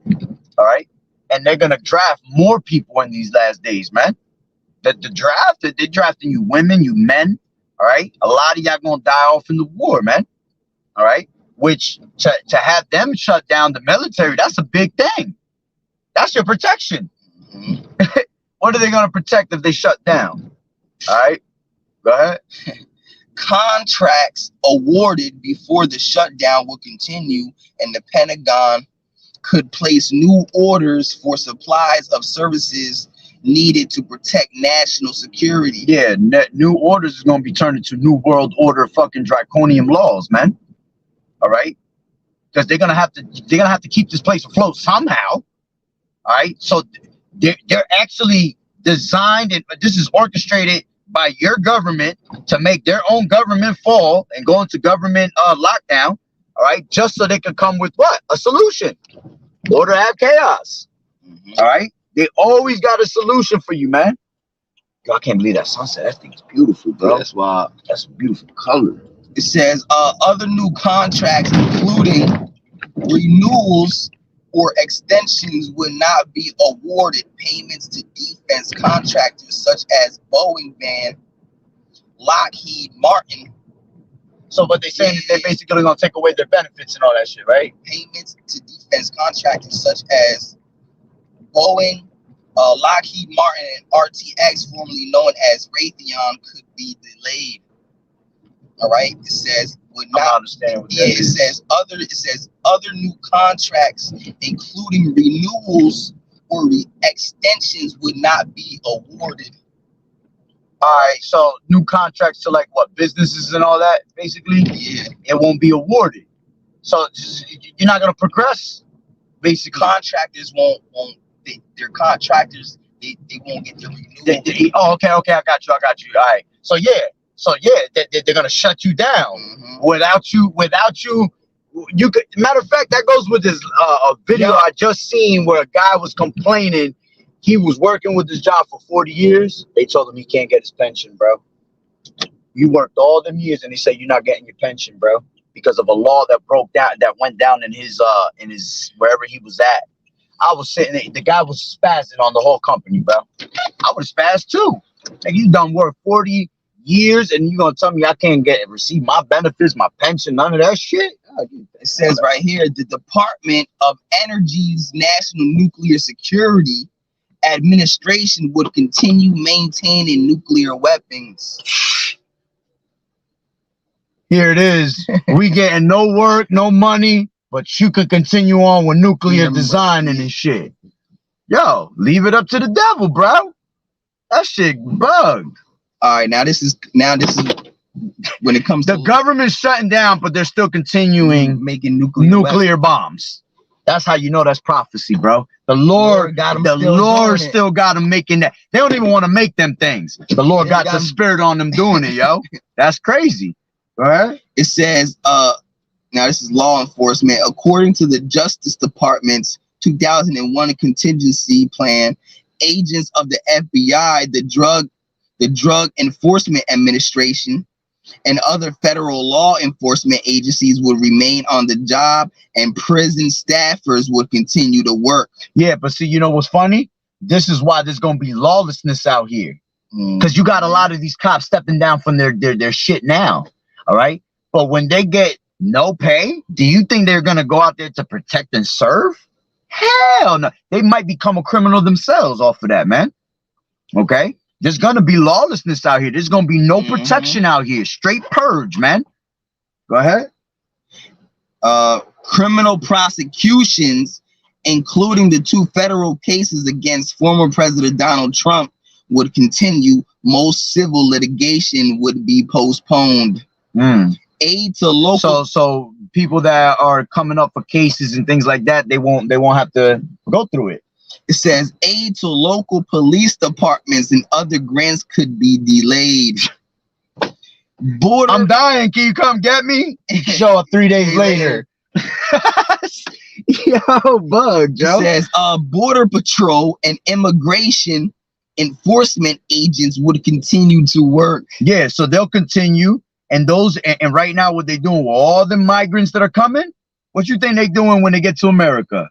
All right. And they're gonna draft more people in these last days, man. The draft, they're drafting you women, you men. All right. A lot of y'all gonna die off in the war, man. All right. Which to have them shut down the military, that's a big thing. That's your protection. Mhm. What are they gonna protect if they shut down? All right. Go ahead. Contracts awarded before the shutdown will continue, and the Pentagon could place new orders for supplies of services needed to protect national security. Yeah, new orders is gonna be turned into new world order fucking draconian laws, man. All right, because they're gonna have to keep this place afloat somehow. All right, so they're actually designed, and this is orchestrated by your government to make their own government fall and go into government lockdown. All right, just so they can come with what? A solution. Order have chaos. Mhm. All right, they always got a solution for you, man. Yo, I can't believe that sunset. That thing's beautiful, bro. That's why That's a beautiful color. it says other new contracts, including renewals or extensions, would not be awarded. Payments to defense contractors such as Boeing, Lockheed Martin. So what they saying is they're basically gonna take away their benefits and all that shit, right? Payments to defense contractors such as Boeing, Lockheed Martin, and RTX, formerly known as Raytheon, could be delayed. All right, it says would I'm not not. understanding what Yeah, that it is. says other new contracts, including renewals or extensions, would not be awarded. All right, so new contracts to like what, businesses and all that, basically, Yeah, it won't be awarded. So you're not gonna progress, basically. contractors won't. They're contractors. They won't get the renewal. Oh, okay, I got you. All right, so they're gonna shut you down. Mhm. Without you, you could. Matter of fact, that goes with this a video Yeah. I just seen where a guy was complaining. He was working with this job for 40 years. They told him he can't get his pension, bro. You worked all them years, and he said you're not getting your pension, bro, because of a law that went down in his wherever he was at. I was sitting there, the guy was spazzing on the whole company, bro. I would have spazzed too. Like, you done work 40 years and you gonna tell me I can't receive my benefits, my pension, none of that shit? It says right here, the Department of Energy's National Nuclear Security Administration would continue maintaining nuclear weapons. Here it is. We getting no work, no money, but you could continue on with nuclear designing and shit. Yo, leave it up to the devil, bro. That shit bugged. All right, now this is when it comes The to government's shutting down, but they're still continuing making nuclear bombs. That's how you know that's prophecy, bro. The Lord got them. The Lord still got them making that. They don't even want to make them things. The Lord got the spirit on them doing it, yo. That's crazy. All right. It says, now this is law enforcement. According to the Justice Department's 2001 contingency plan, agents of the FBI, the Drug Enforcement Administration, and other federal law enforcement agencies would remain on the job, and prison staffers would continue to work. Yeah, but see, you know what's funny? This is why there's gonna be lawlessness out here, because you got a lot of these cops stepping down from their shit now. All right, but when they get no pay, do you think they're gonna go out there to protect and serve? Hell no. They might become a criminal themselves off of that, man. Okay. There's gonna be lawlessness out here. There's gonna be no protection out here. Straight purge, man. Go ahead. Criminal prosecutions, including the 2 federal cases against former President Donald Trump, would continue. Most civil litigation would be postponed. Aid to local. So people that are coming up for cases and things like that, they won't have to go through it. It says aid to local police departments and other grants could be delayed. I'm dying. Can you come get me? Show up 3 days later. Yo, bug, It Joe. says border patrol and immigration enforcement agents would continue to work. Yeah, so they'll continue. And those, and right now, what they doing with all the migrants that are coming? What you think they doing when they get to America?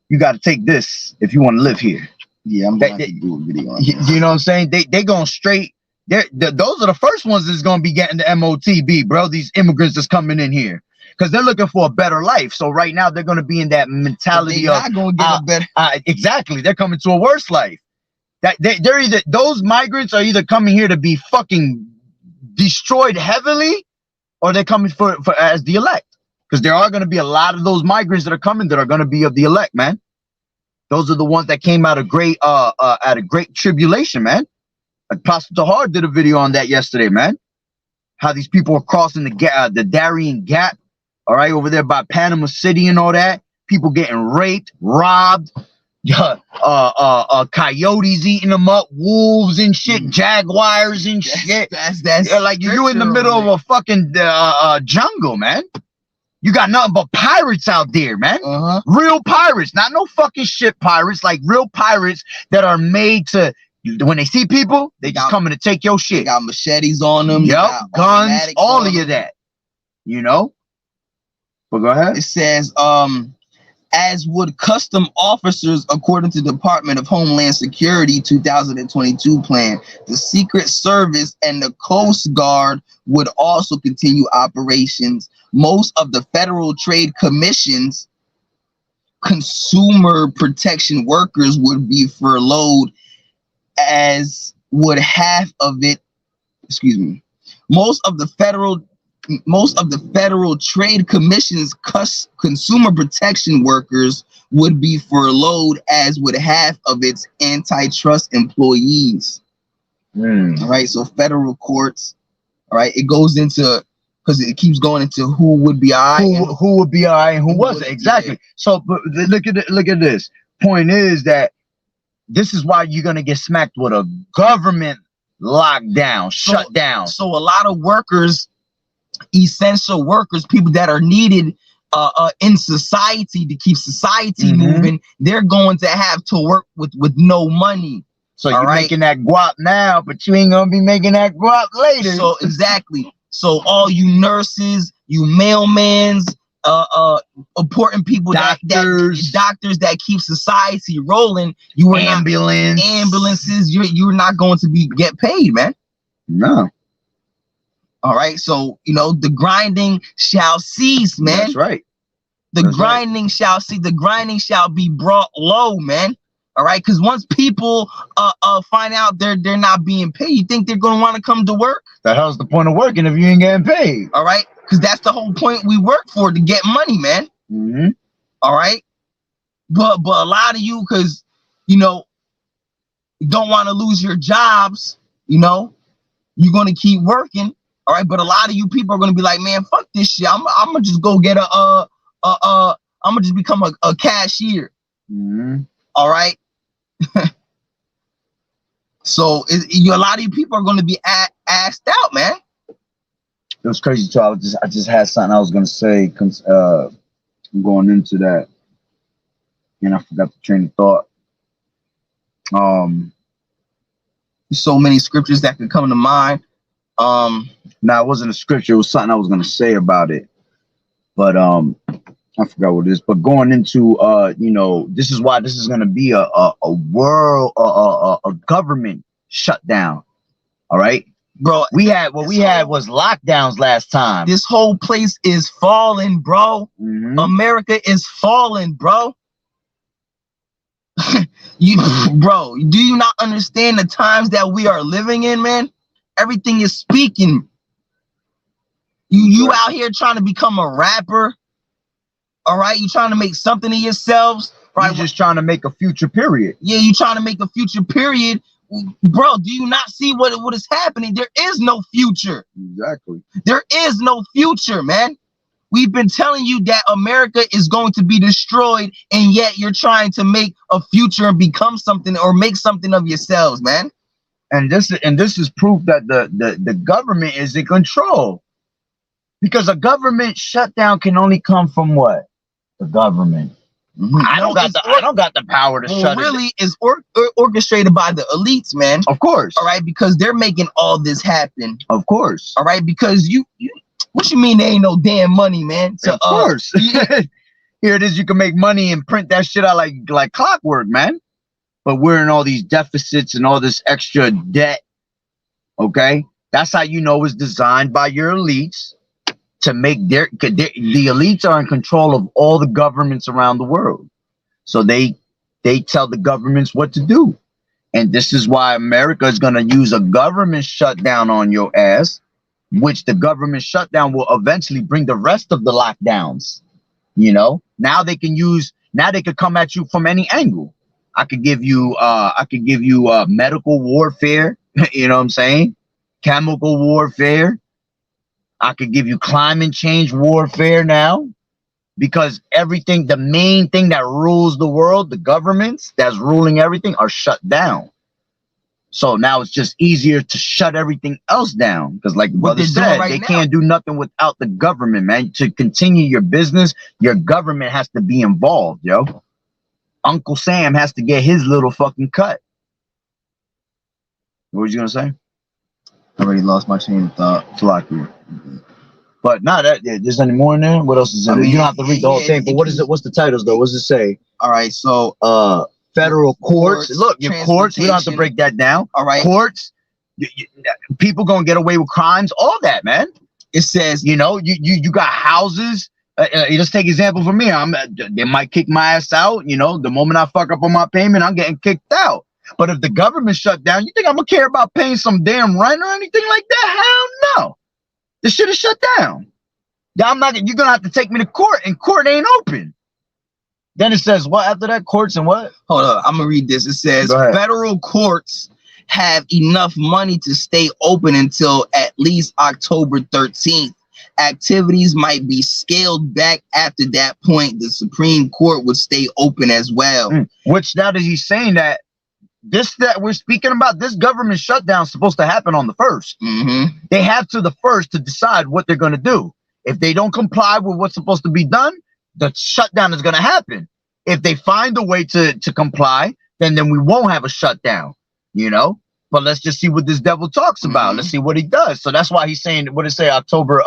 You got to take this if you want to live here. Yeah, I'm going to do a video on this. You know what I'm saying? They going straight. Those are the first ones that's going to be getting the MOTB, bro. These immigrants that's coming in here. Because they're looking for a better life. So right now, they're going to be in that mentality of... They're not going to get a better... exactly. They're coming to a worse life. They're either... Those migrants are either coming here to be fucking destroyed heavily, or they're coming for as the elect. Because there are going to be a lot of those migrants that are coming that are going to be of the elect, man. Those are the ones that came out of great tribulation, man. Apostle Tahar did a video on that yesterday, man. How these people are crossing the Darien Gap, all right, over there by Panama City and all that. People getting raped, robbed, coyotes eating them up, wolves and shit, jaguars and shit. That's like you in the middle of a fucking jungle, man. You got nothing but pirates out there, man. Real pirates, not no fucking shit pirates, like real pirates that are made to, when they see people, they just coming to take your shit. They got machetes on them. Yep, guns, all of that. You know? But go ahead. It says, as would custom officers, according to Department of Homeland Security 2022 plan, the Secret Service and the Coast Guard would also continue operations. Most of the Federal Trade Commission's consumer protection workers would be furloughed, as would half of it, most of the Federal Trade Commission's consumer protection workers would be furloughed, as would half of its antitrust employees. All right, so federal courts. All right, it goes into, because it keeps going into who would be all right, who would be all right and who wasn't. Exactly. Yeah. So, but look at this. Point is that this is why you're gonna get smacked with a government lockdown, shutdown. So a lot of workers, essential workers, people that are needed in society to keep society moving, they're going to have to work with no money. So you're making that guap now, but you ain't gonna be making that guap later. So exactly. So all you nurses, you mailmans, important people, doctors that keep society rolling, you are ambulances, you're not going to get paid, man. No. All right, so you know the grinding shall cease, man. That's right. The grinding shall cease. The grinding shall be brought low, man. All right, because once people find out they're not being paid, you think they're gonna want to come to work? The hell's the point of working if you ain't getting paid? All right, because that's the whole point we work for, to get money, man. All right, but a lot of you, because you know, you don't want to lose your jobs, you know, you're gonna keep working. All right, but a lot of you people are gonna be like, man, fuck this shit. I'm gonna just go get I'm gonna just become a cashier. All right. So a lot of you people are gonna be asked out, man. It was crazy too. I just had something I was gonna say. I'm going into that, and I forgot the train of thought. So many scriptures that could come to mind. Now it wasn't a scripture, it was something I was gonna say about it, but I forgot what it is. But going into you know, this is why this is gonna be a world a government shutdown. All right, bro. We had was lockdowns last time. This whole place is falling, bro. America is falling, bro. Bro, do you not understand the times that we are living in, man? Everything is speaking. You out here trying to become a rapper. All right, you trying to make something of yourselves, right? You're just trying to make a future period. Yeah, you trying to make a future period, bro. Do you not see what is happening? There is no future. Exactly. There is no future, man. We've been telling you that America is going to be destroyed, and yet you're trying to make a future and become something or make something of yourselves, man. And this is proof that the government is in control. Because a government shutdown can only come from what? The government. I don't got the power to shut it. Really, it's orchestrated by the elites, man. Of course. All right, because they're making all this happen. Of course. All right, because you what you mean there ain't no damn money, man? So, of course. Here it is, you can make money and print that shit out like clockwork, man. But we're in all these deficits and all this extra debt. Okay? That's how you know it's designed by your elites to make the elites are in control of all the governments around the world. So they tell the governments what to do. And this is why America is going to use a government shutdown on your ass, which the government shutdown will eventually bring the rest of the lockdowns. You know, now they could come at you from any angle. I could give you medical warfare, you know what I'm saying? Chemical warfare. I could give you climate change warfare now, because the main thing that rules the world, the governments that's ruling everything, are shut down. So now it's just easier to shut everything else down, because like the brother said, they can't do nothing without the government, man. To continue your business, your government has to be involved, yo. Uncle Sam has to get his little fucking cut. What was you gonna say? I already lost my chain of thought. But not that there's any more in there. What else is in there? You don't have to read the whole thing. But what is it? What's the titles though? What does it say? All right, so federal courts. Look, your courts. We don't have to break that down. All right, courts. People gonna get away with crimes. All that, man. It says, you know, you got houses. Let's take example for me. They might kick my ass out. You know, the moment I fuck up on my payment, I'm getting kicked out. But if the government shut down, you think I'm gonna care about paying some damn rent or anything like that? Hell no. This shit is shut down. You're gonna have to take me to court, and court ain't open. Then it says what after that? Courts and what? Hold up, I'm gonna read this. It says federal courts have enough money to stay open until at least October 13th. Activities might be scaled back after that point. The Supreme Court would stay open as well. Which now that he's saying that that we're speaking about, this government shutdown is supposed to happen on the 1st. They have to the 1st to decide what they're going to do. If they don't comply with what's supposed to be done, the shutdown is going to happen. If they find a way to comply, then we won't have a shutdown, you know. But let's just see what this devil talks about. Let's see what he does. So that's why he's saying, what did it say, October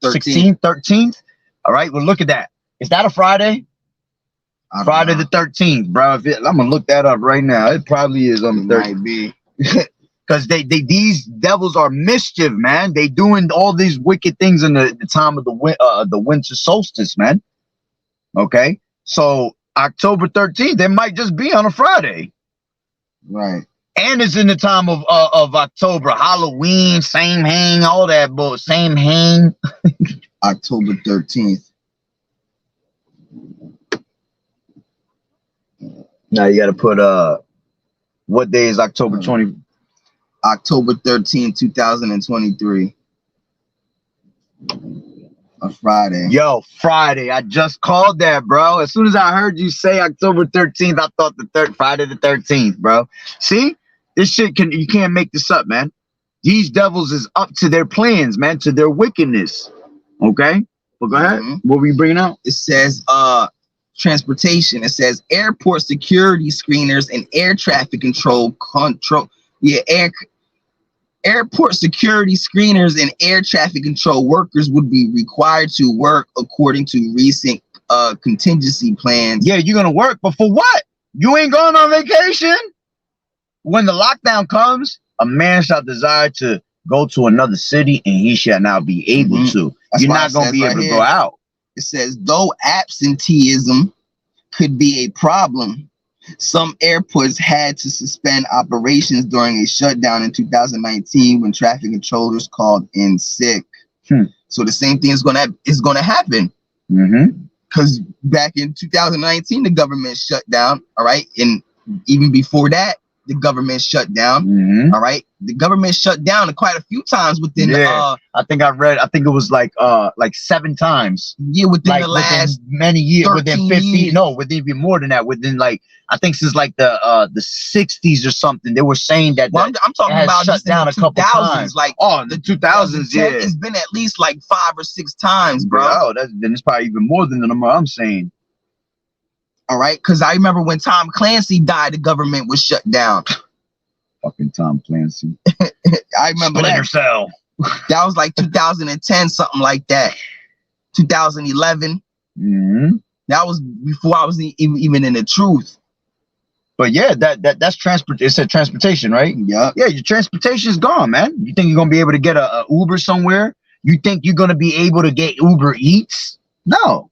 16th, 13th? All right, well, look at that. Is that a Friday? Friday the 13th, bro. I'm gonna look that up right now. It probably is on the 13th. Might be. Because these devils are mischief, man. They doing all these wicked things in the time of the winter solstice, man. Okay, so October 13th, it might just be on a Friday, right? And it's in the time of October, Halloween, same hang, all that bull, same hang. October 13th. Now you got to put what day is October 20? October 13th, 2023. A Friday. Yo, Friday. I just called that, bro. As soon as I heard you say October 13th, I thought Friday the 13th, bro. See? This shit you can't make this up, man. These devils is up to their plans, man, to their wickedness. Okay? Well, go ahead. What were you bringing out? It says transportation. It says airport security screeners and air traffic airport security screeners and air traffic control workers would be required to work according to recent contingency plans. Yeah, you're gonna work, but for what? You ain't going on vacation. When the lockdown comes, a man shall desire to go to another city, and he shall now be able to. That's You're not gonna be able to go out. It says, though absenteeism could be a problem, some airports had to suspend operations during a shutdown in 2019 when traffic controllers called in sick. So the same thing is gonna happen. Because back in 2019, the government shut down. All right, and even before that, the government shut down. Mm-hmm. All right, the government shut down quite a few times within. I think it was like 7 times. Yeah, within the last within many years, within 50. years. No, within even more than that. Within like I think since like the 60s or something, they were saying that. Well, I'm talking about shut just down in the a couple times. Like the 2000s, yeah. It's been at least like 5 or 6 times, bro. Oh, then it's probably even more than the number I'm saying. All right, because I remember when Tom Clancy died, the government was shut down. Fucking Tom Clancy. I remember Splinter that. Cell. That was like 2010, something like that. 2011. Mm-hmm. That was before I was even in the truth. But yeah, that's transport. It said transportation, right? Yeah. Yeah, your transportation is gone, man. You think you're gonna be able to get a Uber somewhere? You think you're gonna be able to get Uber Eats? No.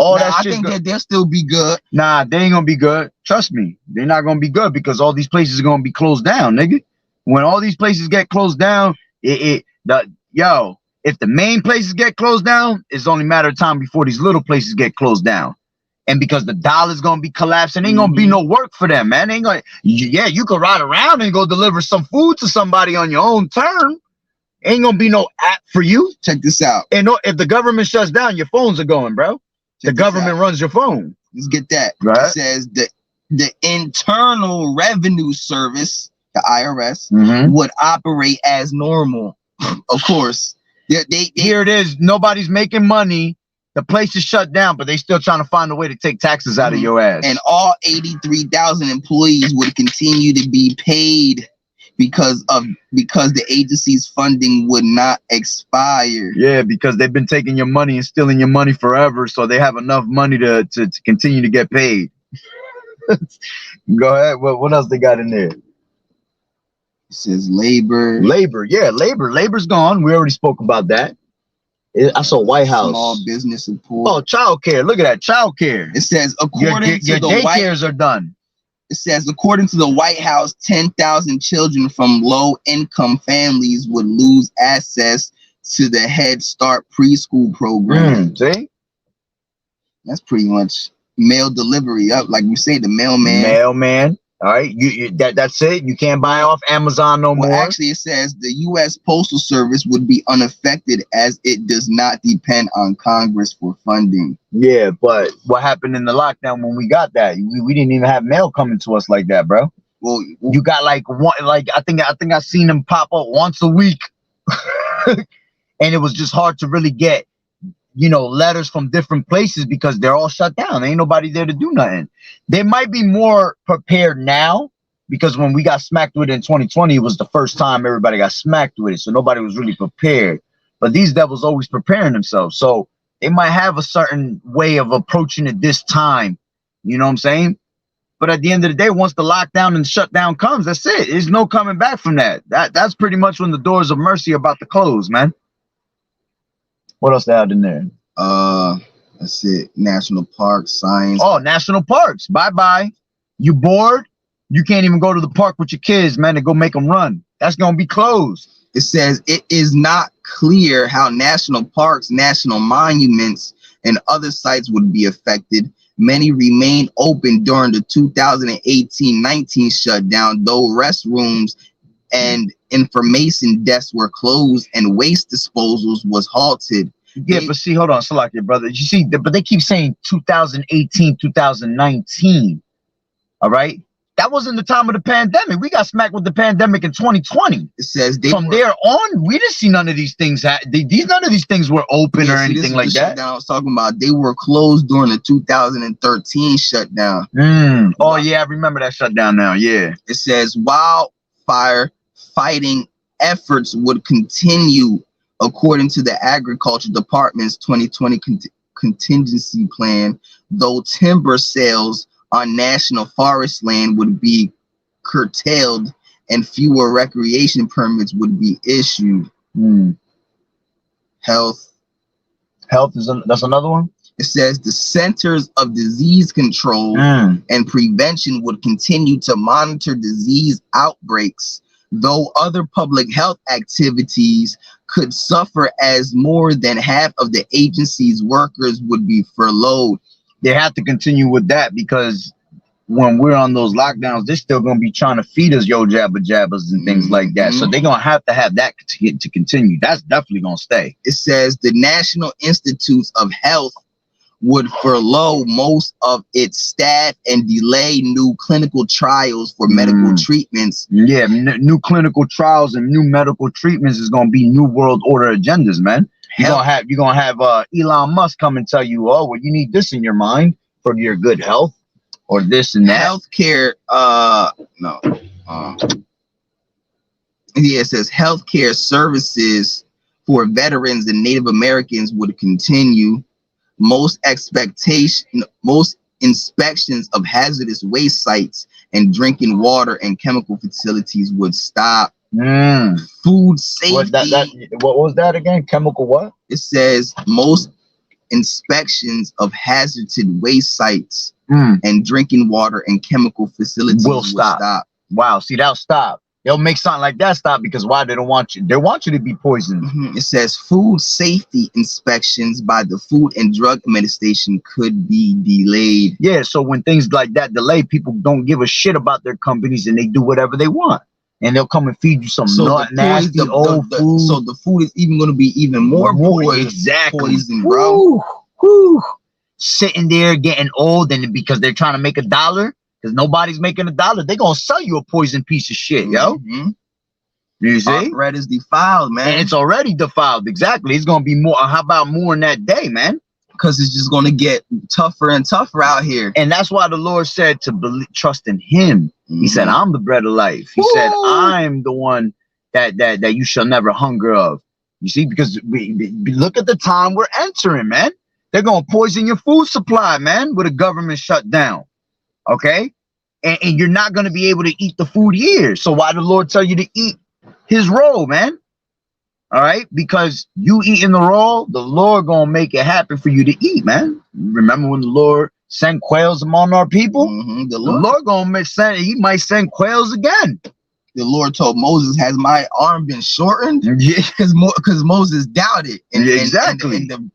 I think that they'll still be good. Nah, they ain't gonna be good. Trust me, they're not gonna be good because all these places are gonna be closed down, nigga. When all these places get closed down, if the main places get closed down, it's only a matter of time before these little places get closed down. And because the dollar's gonna be collapsing, ain't gonna be no work for them, man. Ain't gonna. Yeah, you could ride around and go deliver some food to somebody on your own term. Ain't gonna be no app for you. Check this out. And if the government shuts down, your phones are going, bro. The government runs your phone. Let's get that. Right. It says the Internal Revenue Service, the IRS, would operate as normal. Of course. They Here it is. Nobody's making money. The place is shut down, but they still trying to find a way to take taxes out of your ass. And all 83,000 employees would continue to be paid because the agency's funding would not expire. Yeah, because they've been taking your money and stealing your money forever, so they have enough money to continue to get paid. Go ahead. What else they got in there? It says labor. Yeah, labor's gone. We already spoke about that. I saw White House. Small business support. Oh, child care. Look at that, child care. It says according to your the daycares are done. It says, according to the White House, 10,000 children from low-income families would lose access to the Head Start preschool program. See? That's pretty much mail delivery. Up, like we say, the mailman. Mailman. All right, that's it. You can't buy off Amazon no more. Actually, it says the U.S. Postal Service would be unaffected as it does not depend on Congress for funding. Yeah, but what happened in the lockdown when we got that? We didn't even have mail coming to us like that, bro. Well, you got like one, like I think I seen them pop up once a week, and it was just hard to really get, letters from different places because they're all shut down. Ain't nobody there to do nothing. They might be more prepared now because when we got smacked with it in 2020, it was the first time everybody got smacked with it. So nobody was really prepared. But these devils always preparing themselves. So they might have a certain way of approaching it this time. You know what I'm saying? But at the end of the day, once the lockdown and shutdown comes, that's it. There's no coming back from that. That's pretty much when the doors of mercy are about to close, man. What else they have in there? That's it. National parks, science. Oh, national parks. Bye-bye. You bored? You can't even go to the park with your kids, man, to go make them run. That's going to be closed. It says it is not clear how national parks, national monuments, and other sites would be affected. Many remained open during the 2018-19 shutdown, though restrooms and information desks were closed and waste disposals was halted. Yeah, but see, hold on, Salakia, brother. You see, but they keep saying 2018, 2019. All right? That wasn't the time of the pandemic. We got smacked with the pandemic in 2020. It says from there on, we didn't see none of these things. None of these things were open or anything like that. Shutdown I was talking about. They were closed during the 2013 shutdown. Oh, yeah, I remember that shutdown now. Yeah. It says wildfire fighting efforts would continue according to the Agriculture Department's 2020 contingency plan, though timber sales on national forest land would be curtailed and fewer recreation permits would be issued. Health that's another one. It says the Centers of Disease Control and Prevention would continue to monitor disease outbreaks, though other public health activities could suffer as more than half of the agency's workers would be furloughed. They have to continue with that because when we're on those lockdowns, they're still gonna be trying to feed us yo jabba jabbas and things like that. So they're gonna have that to continue. That's definitely gonna stay. It says the National Institutes of Health would furlough most of its staff and delay new clinical trials for medical treatments. Yeah, new clinical trials and new medical treatments is gonna be new world order agendas, man. You're gonna have Elon Musk come and tell you, oh, well, you need this in your mind for your good health, or this and that. Healthcare, it says healthcare services for veterans and Native Americans would continue. Most inspections of hazardous waste sites and drinking water and chemical facilities would stop. Food safety. What was that again? Chemical what? It says most inspections of hazardous waste sites and drinking water and chemical facilities will stop. Wow, see, that'll stop. They'll make something like that stop because why? They don't want you. They want you to be poisoned. It says food safety inspections by the Food and Drug Administration could be delayed. Yeah, so when things like that delay, people don't give a shit about their companies and they do whatever they want. And they'll come and feed you some nasty old food. So the food is even going to be even more poison, poison, bro. Sitting there getting old, and because they're trying to make $1, because nobody's making $1, they're gonna sell you a poison piece of shit, yo. You see? Our bread is defiled, man. And it's already defiled. Exactly. It's gonna be more. How about more in that day, man? Because it's just gonna get tougher and tougher out here. And that's why the Lord said to trust in Him. He said, "I'm the bread of life." He said, "I'm the one that you shall never hunger of." You see, because we look at the time we're entering, man. They're gonna poison your food supply, man, with a government shutdown. Okay, and you're not gonna be able to eat the food here. So why the Lord tell you to eat His roll, man? All right, because you eating the roll, the Lord gonna make it happen for you to eat, man. Remember when the Lord sent quails among our people? The Lord gonna He might send quails again. The Lord told Moses, "Has my arm been shortened?" Yeah, because Moses doubted. And, exactly. And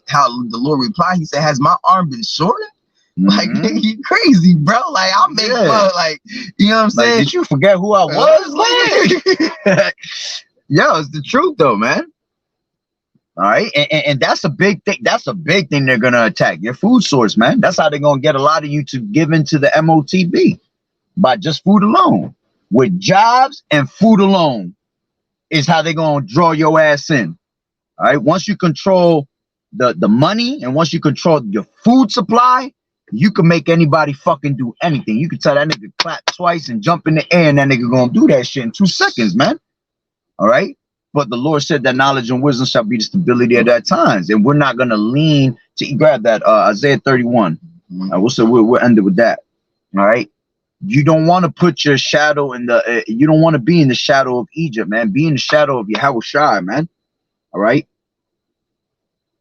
how the Lord replied, He said, "Has my arm been shortened?" Like, you crazy, bro. Like, I'll make fun. Like, you know what I'm saying? Did you forget who I was? Like, yo, it's the truth though, man. All right, and that's a big thing. That's a big thing they're gonna attack your food source, man. That's how they're gonna get a lot of you to give into the MOTB by just food alone. With jobs and food alone is how they're gonna draw your ass in. All right, once you control the money and once you control your food supply, you can make anybody fucking do anything. You can tell that nigga clap twice and jump in the air, and that nigga gonna do that shit in 2 seconds, man. All right. But the Lord said that knowledge and wisdom shall be the stability of that times. And we're not going to lean to grab that Isaiah 31. We'll end it with that. All right. You don't want to put your shadow in the, you don't want to be in the shadow of Egypt, man. Be in the shadow of Yahushua, man. All right.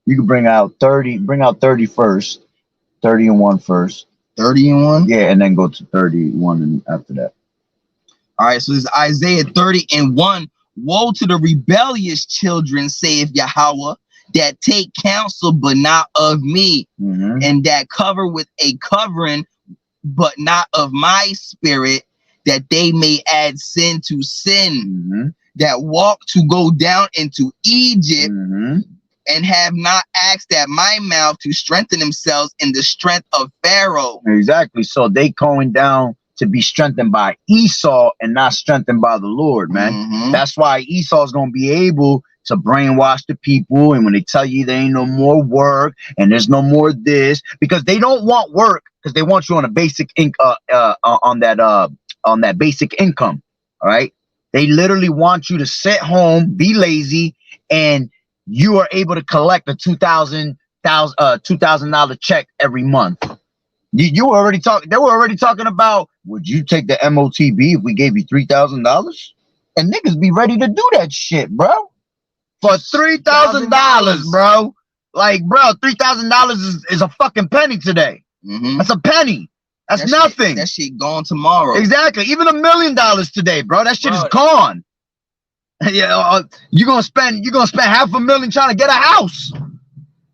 You can bring out 30 first, 30 and 1 first. 30 and 1? Yeah. And then go to 31 and after that. All right. So this is Isaiah 30 and 1. Woe to the rebellious children, saith Yahweh, that take counsel, but not of me, and that cover with a covering, but not of my spirit, that they may add sin to sin, that walk to go down into Egypt, and have not asked at my mouth to strengthen themselves in the strength of Pharaoh. Exactly. So they going down to be strengthened by Esau and not strengthened by the Lord, man. That's why Esau's gonna be able to brainwash the people, and when they tell you there ain't no more work and there's no more this, because they don't want work, because they want you on a basic on that basic income. All right, they literally want you to sit home, be lazy, and you are able to collect a $2,000 check every month. You were already talking. They were already talking about, would you take the MOTB if we gave you $3,000? And niggas be ready to do that shit, bro. For $3,000, bro. Like, bro, $3,000 is a fucking penny today. That's a penny. That's nothing. That shit gone tomorrow. Exactly. Even $1 million today, bro. That shit is gone. Yeah, you're gonna spend $500,000 trying to get a house.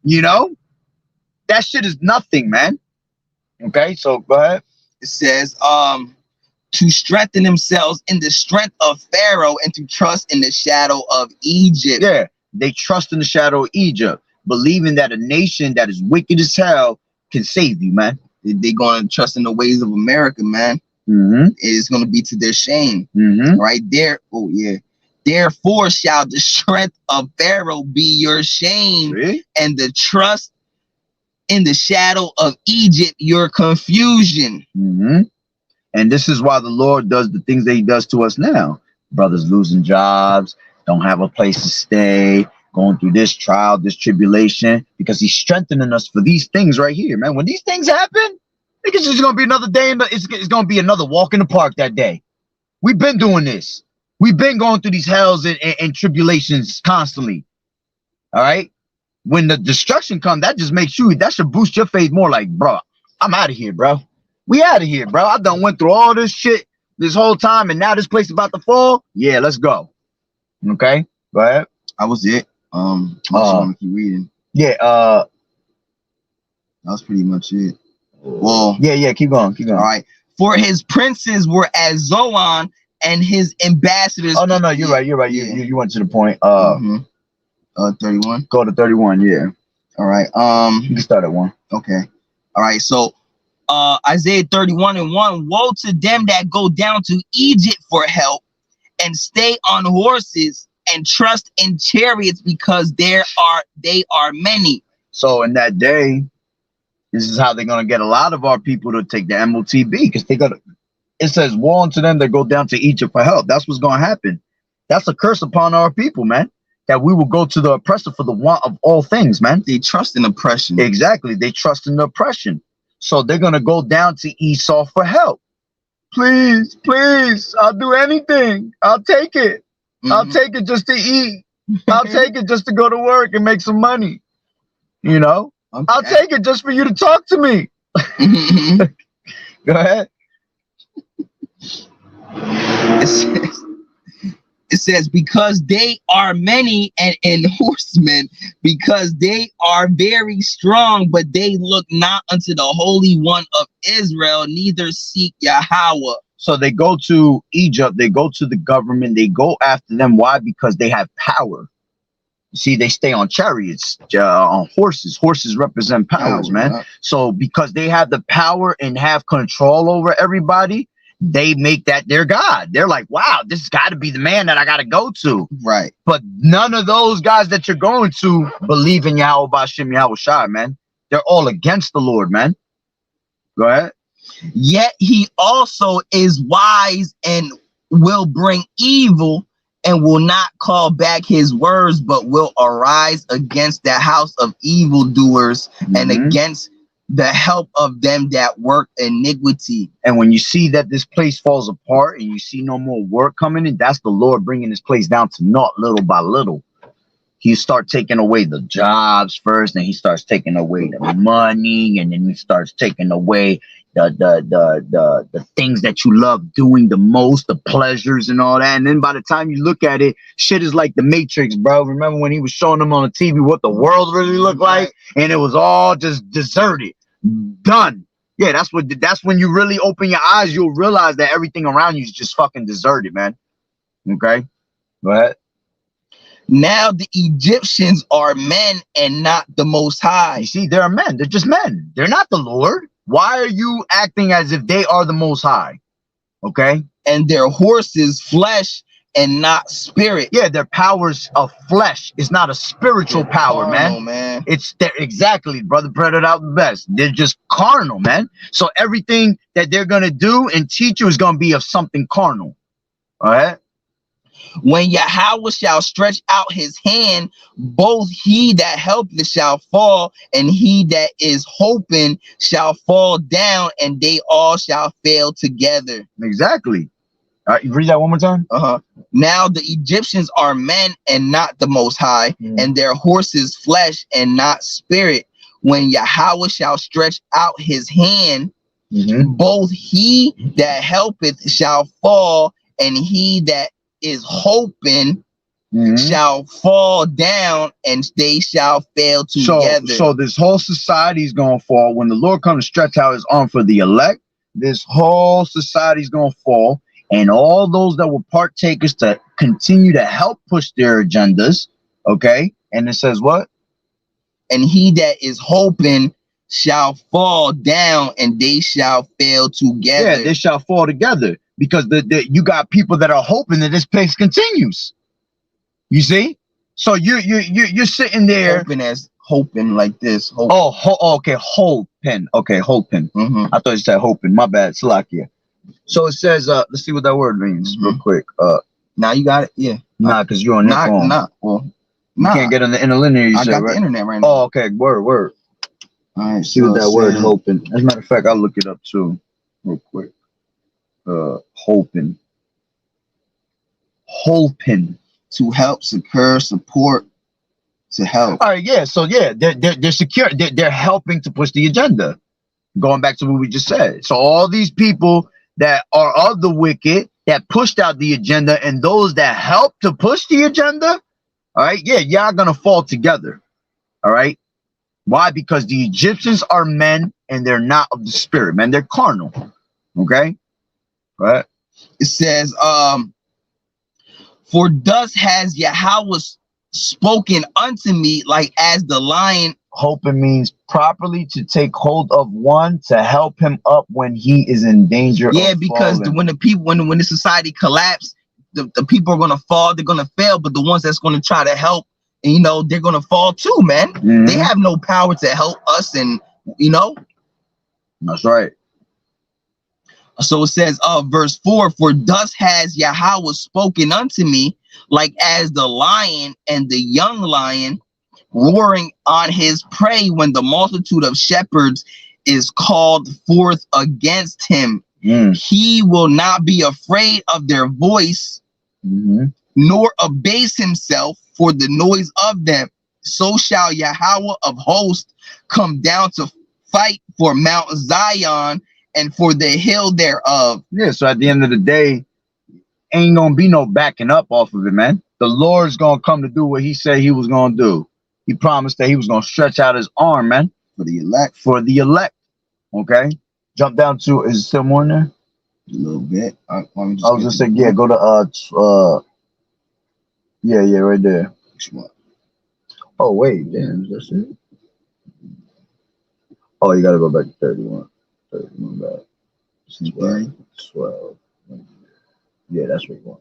You know, that shit is nothing, man. Okay, so go ahead. It says, to strengthen themselves in the strength of Pharaoh and to trust in the shadow of Egypt. Yeah, they trust in the shadow of Egypt, believing that a nation that is wicked as hell can save you, man. They're going to trust in the ways of America, man. It's going to be to their shame. Right there. Oh, yeah. Therefore shall the strength of Pharaoh be your shame, Really? and the trust in the shadow of Egypt your confusion. And this is why the Lord does the things that he does to us now. Brothers losing jobs, don't have a place to stay, going through this trial, this tribulation, because he's strengthening us for these things right here, man. When these things happen, it's just going to be another day. It's going to be another walk in the park that day. We've been doing this. We've been going through these hells and tribulations constantly. All right. When the destruction comes, that just makes you, that should boost your faith more like, bro, I'm out of here, bro. We out of here, bro. I done went through all this shit this whole time, and now this place is about to fall. Yeah, let's go. Okay, go ahead. That was it. I just want to keep reading. Yeah, that was pretty much it. Well, yeah, keep going. All right. For his princes were as Zoan, and his ambassadors. Oh no, you're right. Yeah. You went to the point. 31. Go to 31. Yeah. All right. You can start at 1. Okay. All right. So, Isaiah 31:1. Woe to them that go down to Egypt for help, and stay on horses, and trust in chariots, because they are many. So in that day, this is how they're gonna get a lot of our people to take the MOTB, because they got. It says, woe unto them that go down to Egypt for help. That's what's gonna happen. That's a curse upon our people, man. That we will go to the oppressor for the want of all things, man. They trust in oppression. Exactly. They trust in the oppression. So they're gonna go down to Esau for help. Please, I'll do anything. I'll take it. I'll take it just to eat. I'll take it just to go to work and make some money. You know? Okay. I'll take it just for you to talk to me. Go ahead. It says, because they are many and horsemen, because they are very strong, but they look not unto the Holy One of Israel, neither seek Yahweh. So they go to Egypt, they go to the government, they go after them. Why? Because they have power. You see, they stay on chariots, on horses. Horses represent powers, man. So because they have the power and have control over everybody, they make that their God. They're like, wow, this has got to be the man that I got to go to. Right. But none of those guys that you're going to believe in Yahweh Bashim Yahweh Shai, man. They're all against the Lord, man. Go ahead. Yet he also is wise and will bring evil, and will not call back his words, but will arise against the house of evildoers and against the help of them that work iniquity. And when you see that this place falls apart and you see no more work coming in, that's the Lord bringing this place down to naught little by little. He start taking away the jobs first, and he starts taking away the money, and then he starts taking away the things that you love doing the most, the pleasures and all that. And then by the time you look at it, shit is like the Matrix, bro. Remember when he was showing them on the TV what the world really looked like, and it was all just deserted, done. Yeah, that's when you really open your eyes, you'll realize that everything around you is just fucking deserted, man. Okay, go ahead. Now the Egyptians are men and not the Most High. You see, they're men. They're just men. They're not the Lord. Why are you acting as if they are the Most High? Okay. And their horses flesh and not spirit. Yeah, their powers of flesh. It's not a spiritual power, carnal, man. It's exactly, brother brought it out the best. They're just carnal, man. So everything that they're gonna do and teach you is gonna be of something carnal. All right. When Yahweh shall stretch out his hand, both he that helpeth shall fall, and he that is hoping shall fall down, and they all shall fail together. Exactly. All right, you read that one more time. Now the Egyptians are men and not the Most High, and their horses flesh and not spirit. When Yahweh shall stretch out his hand, both he that helpeth shall fall, and he that is hoping shall fall down, and they shall fail together. So this whole society is gonna fall when the Lord comes to stretch out his arm for the elect. this whole society is going to fall, and all those that were partakers to continue to help push their agendas. Okay, and it says what? And he that is hoping shall fall down, and they shall fail together. Yeah, they shall fall together, because you got people that are hoping that this place continues. You see, so you're sitting there hoping like this. Hope. Oh, okay, hoping. Okay, hoping. I thought you said hoping. My bad, Salakia. So it says, let's see what that word means real quick. Now you got it. Yeah. Nah, because you're on your phone. You can't get on the interlinear. I got the internet right now. Oh, okay. Word. All right. See what that word hoping. As a matter of fact, I'll look it up too, real quick. Hoping. To help, secure, support, to help. All right, yeah. So yeah, they're secure. They're helping to push the agenda. Going back to what we just said. So all these people that are of the wicked that pushed out the agenda, and those that help to push the agenda, all right, yeah, y'all gonna fall together. All right. Why? Because the Egyptians are men and they're not of the spirit, man. They're carnal. Okay. Right. It says, for thus has Yahweh spoken unto me, like as the lion. Hoping means properly to take hold of one to help him up when he is in danger. Yeah, because when the people, when the society collapse, the people are gonna fall, they're gonna fail, but the ones that's gonna try to help, and you know, they're gonna fall too, man. They have no power to help us, and you know. That's right. So it says, verse 4, for thus has Yahweh spoken unto me, like as the lion and the young lion roaring on his prey when the multitude of shepherds is called forth against him. He will not be afraid of their voice, nor abase himself for the noise of them. So shall Yahweh of hosts come down to fight for Mount Zion and for the hill thereof. Yeah, so at the end of the day, ain't gonna be no backing up off of it, man. The Lord's gonna come to do what he said he was gonna do. He promised that he was gonna stretch out his arm, man, for the elect. For the elect. Okay. Jump down to, is it still more in there? A little bit. I was just saying, yeah, go to yeah, right there. Which one? Oh wait, damn, that's it. Oh, you gotta go back to 31. 31 back. 12. Yeah, that's what you want.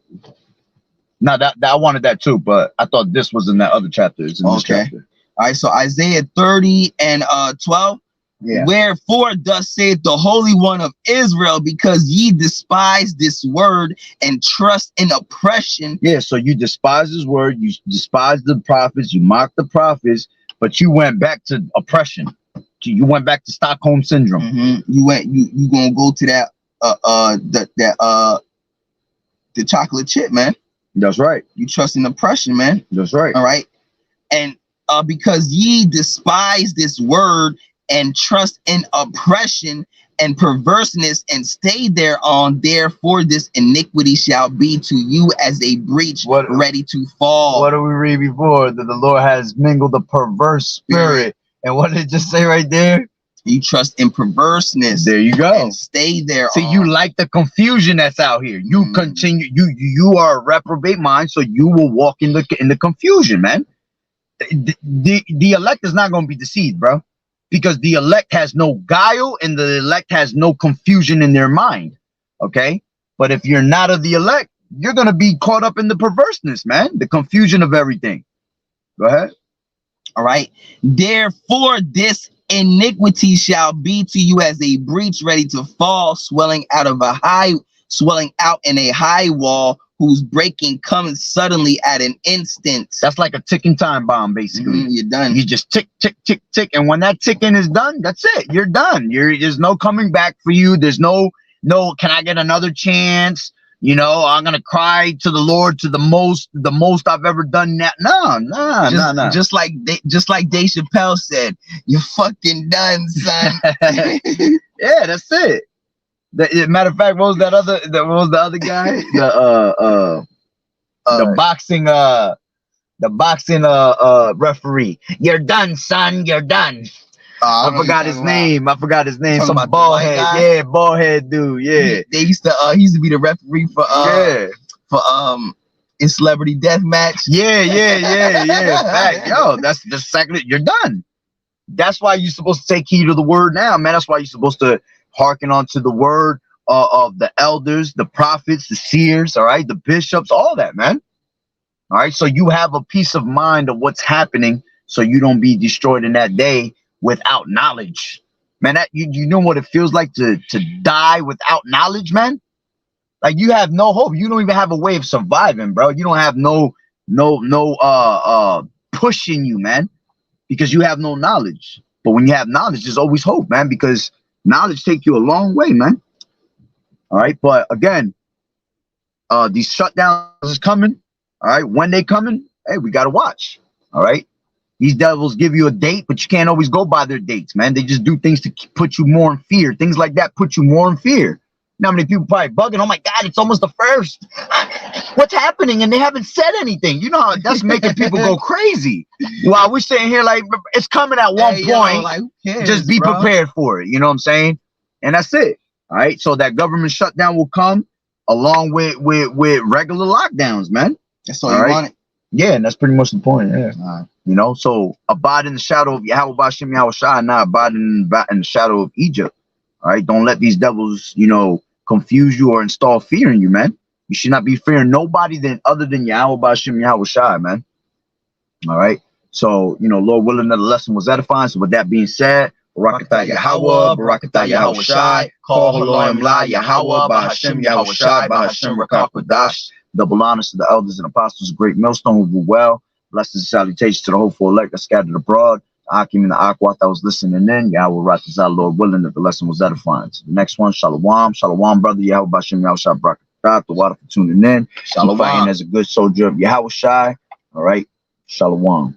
Now that I wanted that too, but I thought this was in that other chapter. It's in this chapter. All right, so Isaiah 30 and 12. Yeah. Wherefore thus saith the Holy One of Israel, because ye despise this word and trust in oppression. Yeah, so you despise his word, you despise the prophets, you mock the prophets, but you went back to oppression. You went back to Stockholm syndrome. You gonna go to that the chocolate chip, man. That's right. You trust in oppression, man. That's right. All right. And because ye despise this word and trust in oppression and perverseness and stay thereon, therefore this iniquity shall be to you as a breach ready to fall. What do we read before? That the Lord has mingled the perverse spirit. And what did it just say right there? You trust in perverseness. There you go. And stay there. See, you like the confusion that's out here. You continue. You are a reprobate mind, so you will walk in the confusion, man. The elect is not going to be deceived, bro, because the elect has no guile and the elect has no confusion in their mind. Okay, but if you're not of the elect, you're going to be caught up in the perverseness, man, the confusion of everything. Go ahead. All right. Therefore, this iniquity shall be to you as a breach ready to fall, swelling out in a high wall, whose breaking comes suddenly at an instant. That's like a ticking time bomb, basically. You're done. You just tick, tick, tick, tick, and when that ticking is done, that's it. You're done. There's no coming back for you. There's no. Can I get another chance? You know, I'm gonna cry to the Lord to the most I've ever done. That no. Just like Dave Chappelle said, "You're fucking done, son." Yeah, that's it. Matter of fact, what was the other guy? The boxing referee. You're done, son. You're done. I forgot his name. I forgot his name. Some about the bald white head. guy? Yeah, bald head dude. Yeah. He used to be the referee for in Celebrity Deathmatch. Yeah. Fact. Yo, that's the second. You're done. That's why you're supposed to take heed to the word now, man. That's why you're supposed to hearken onto the word of the elders, the prophets, the seers, all right, the bishops, all that, man. All right, so you have a peace of mind of what's happening, so you don't be destroyed in that day without knowledge, man. That you know what it feels like to die without knowledge, man. Like you have no hope. You don't even have a way of surviving, bro. You don't have no pushing you, man, because you have no knowledge. But when you have knowledge, there's always hope, man, because knowledge take you a long way, man. All right, but again, these shutdowns is coming. All right, when they coming, hey, we gotta watch. All right, these devils give you a date, but you can't always go by their dates, man. They just do things to put you more in fear. Things like that put you more in fear. Now, how many people probably bugging? Oh my God, it's almost the first. What's happening? And they haven't said anything. You know how that's making people go crazy. While we're sitting here like it's coming at one point. Yo, like, who cares, just be prepared for it. You know what I'm saying? And that's it. All right. So that government shutdown will come along with regular lockdowns, man. That's all you want it. Yeah, and that's pretty much the point. Yeah. You know, so abide in the shadow of Yahweh Bashim Yahweh Shai, not abide in the shadow of Egypt. All right. Don't let these devils, you know, confuse you or install fear in you, man. You should not be fearing nobody other than Yahweh Bashim Yahweh Shai, man. All right. So, you know, Lord willing that the lesson was edifying. So with that being said, Barakatah Yahweh, Barakatah Yahweh Shai, Call Haloim La Yahweh, Bahashem Yahweh Shai, Bahashem Rakah Kodash. Double honors to the elders and apostles, great millstone who do well. Blessings and salutations to the hopeful elect that scattered abroad. The Akim and the Akwat that was listening in. Yahweh Ratazah, Lord willing that the lesson was edifying. So the next one, Shalom. Shalom, brother. Yahweh Bahashem Yahweh Shai, Barakatah. The water for tuning in. Shalom. Fighting as a good soldier of Yahweh Shai. All right. Shalom.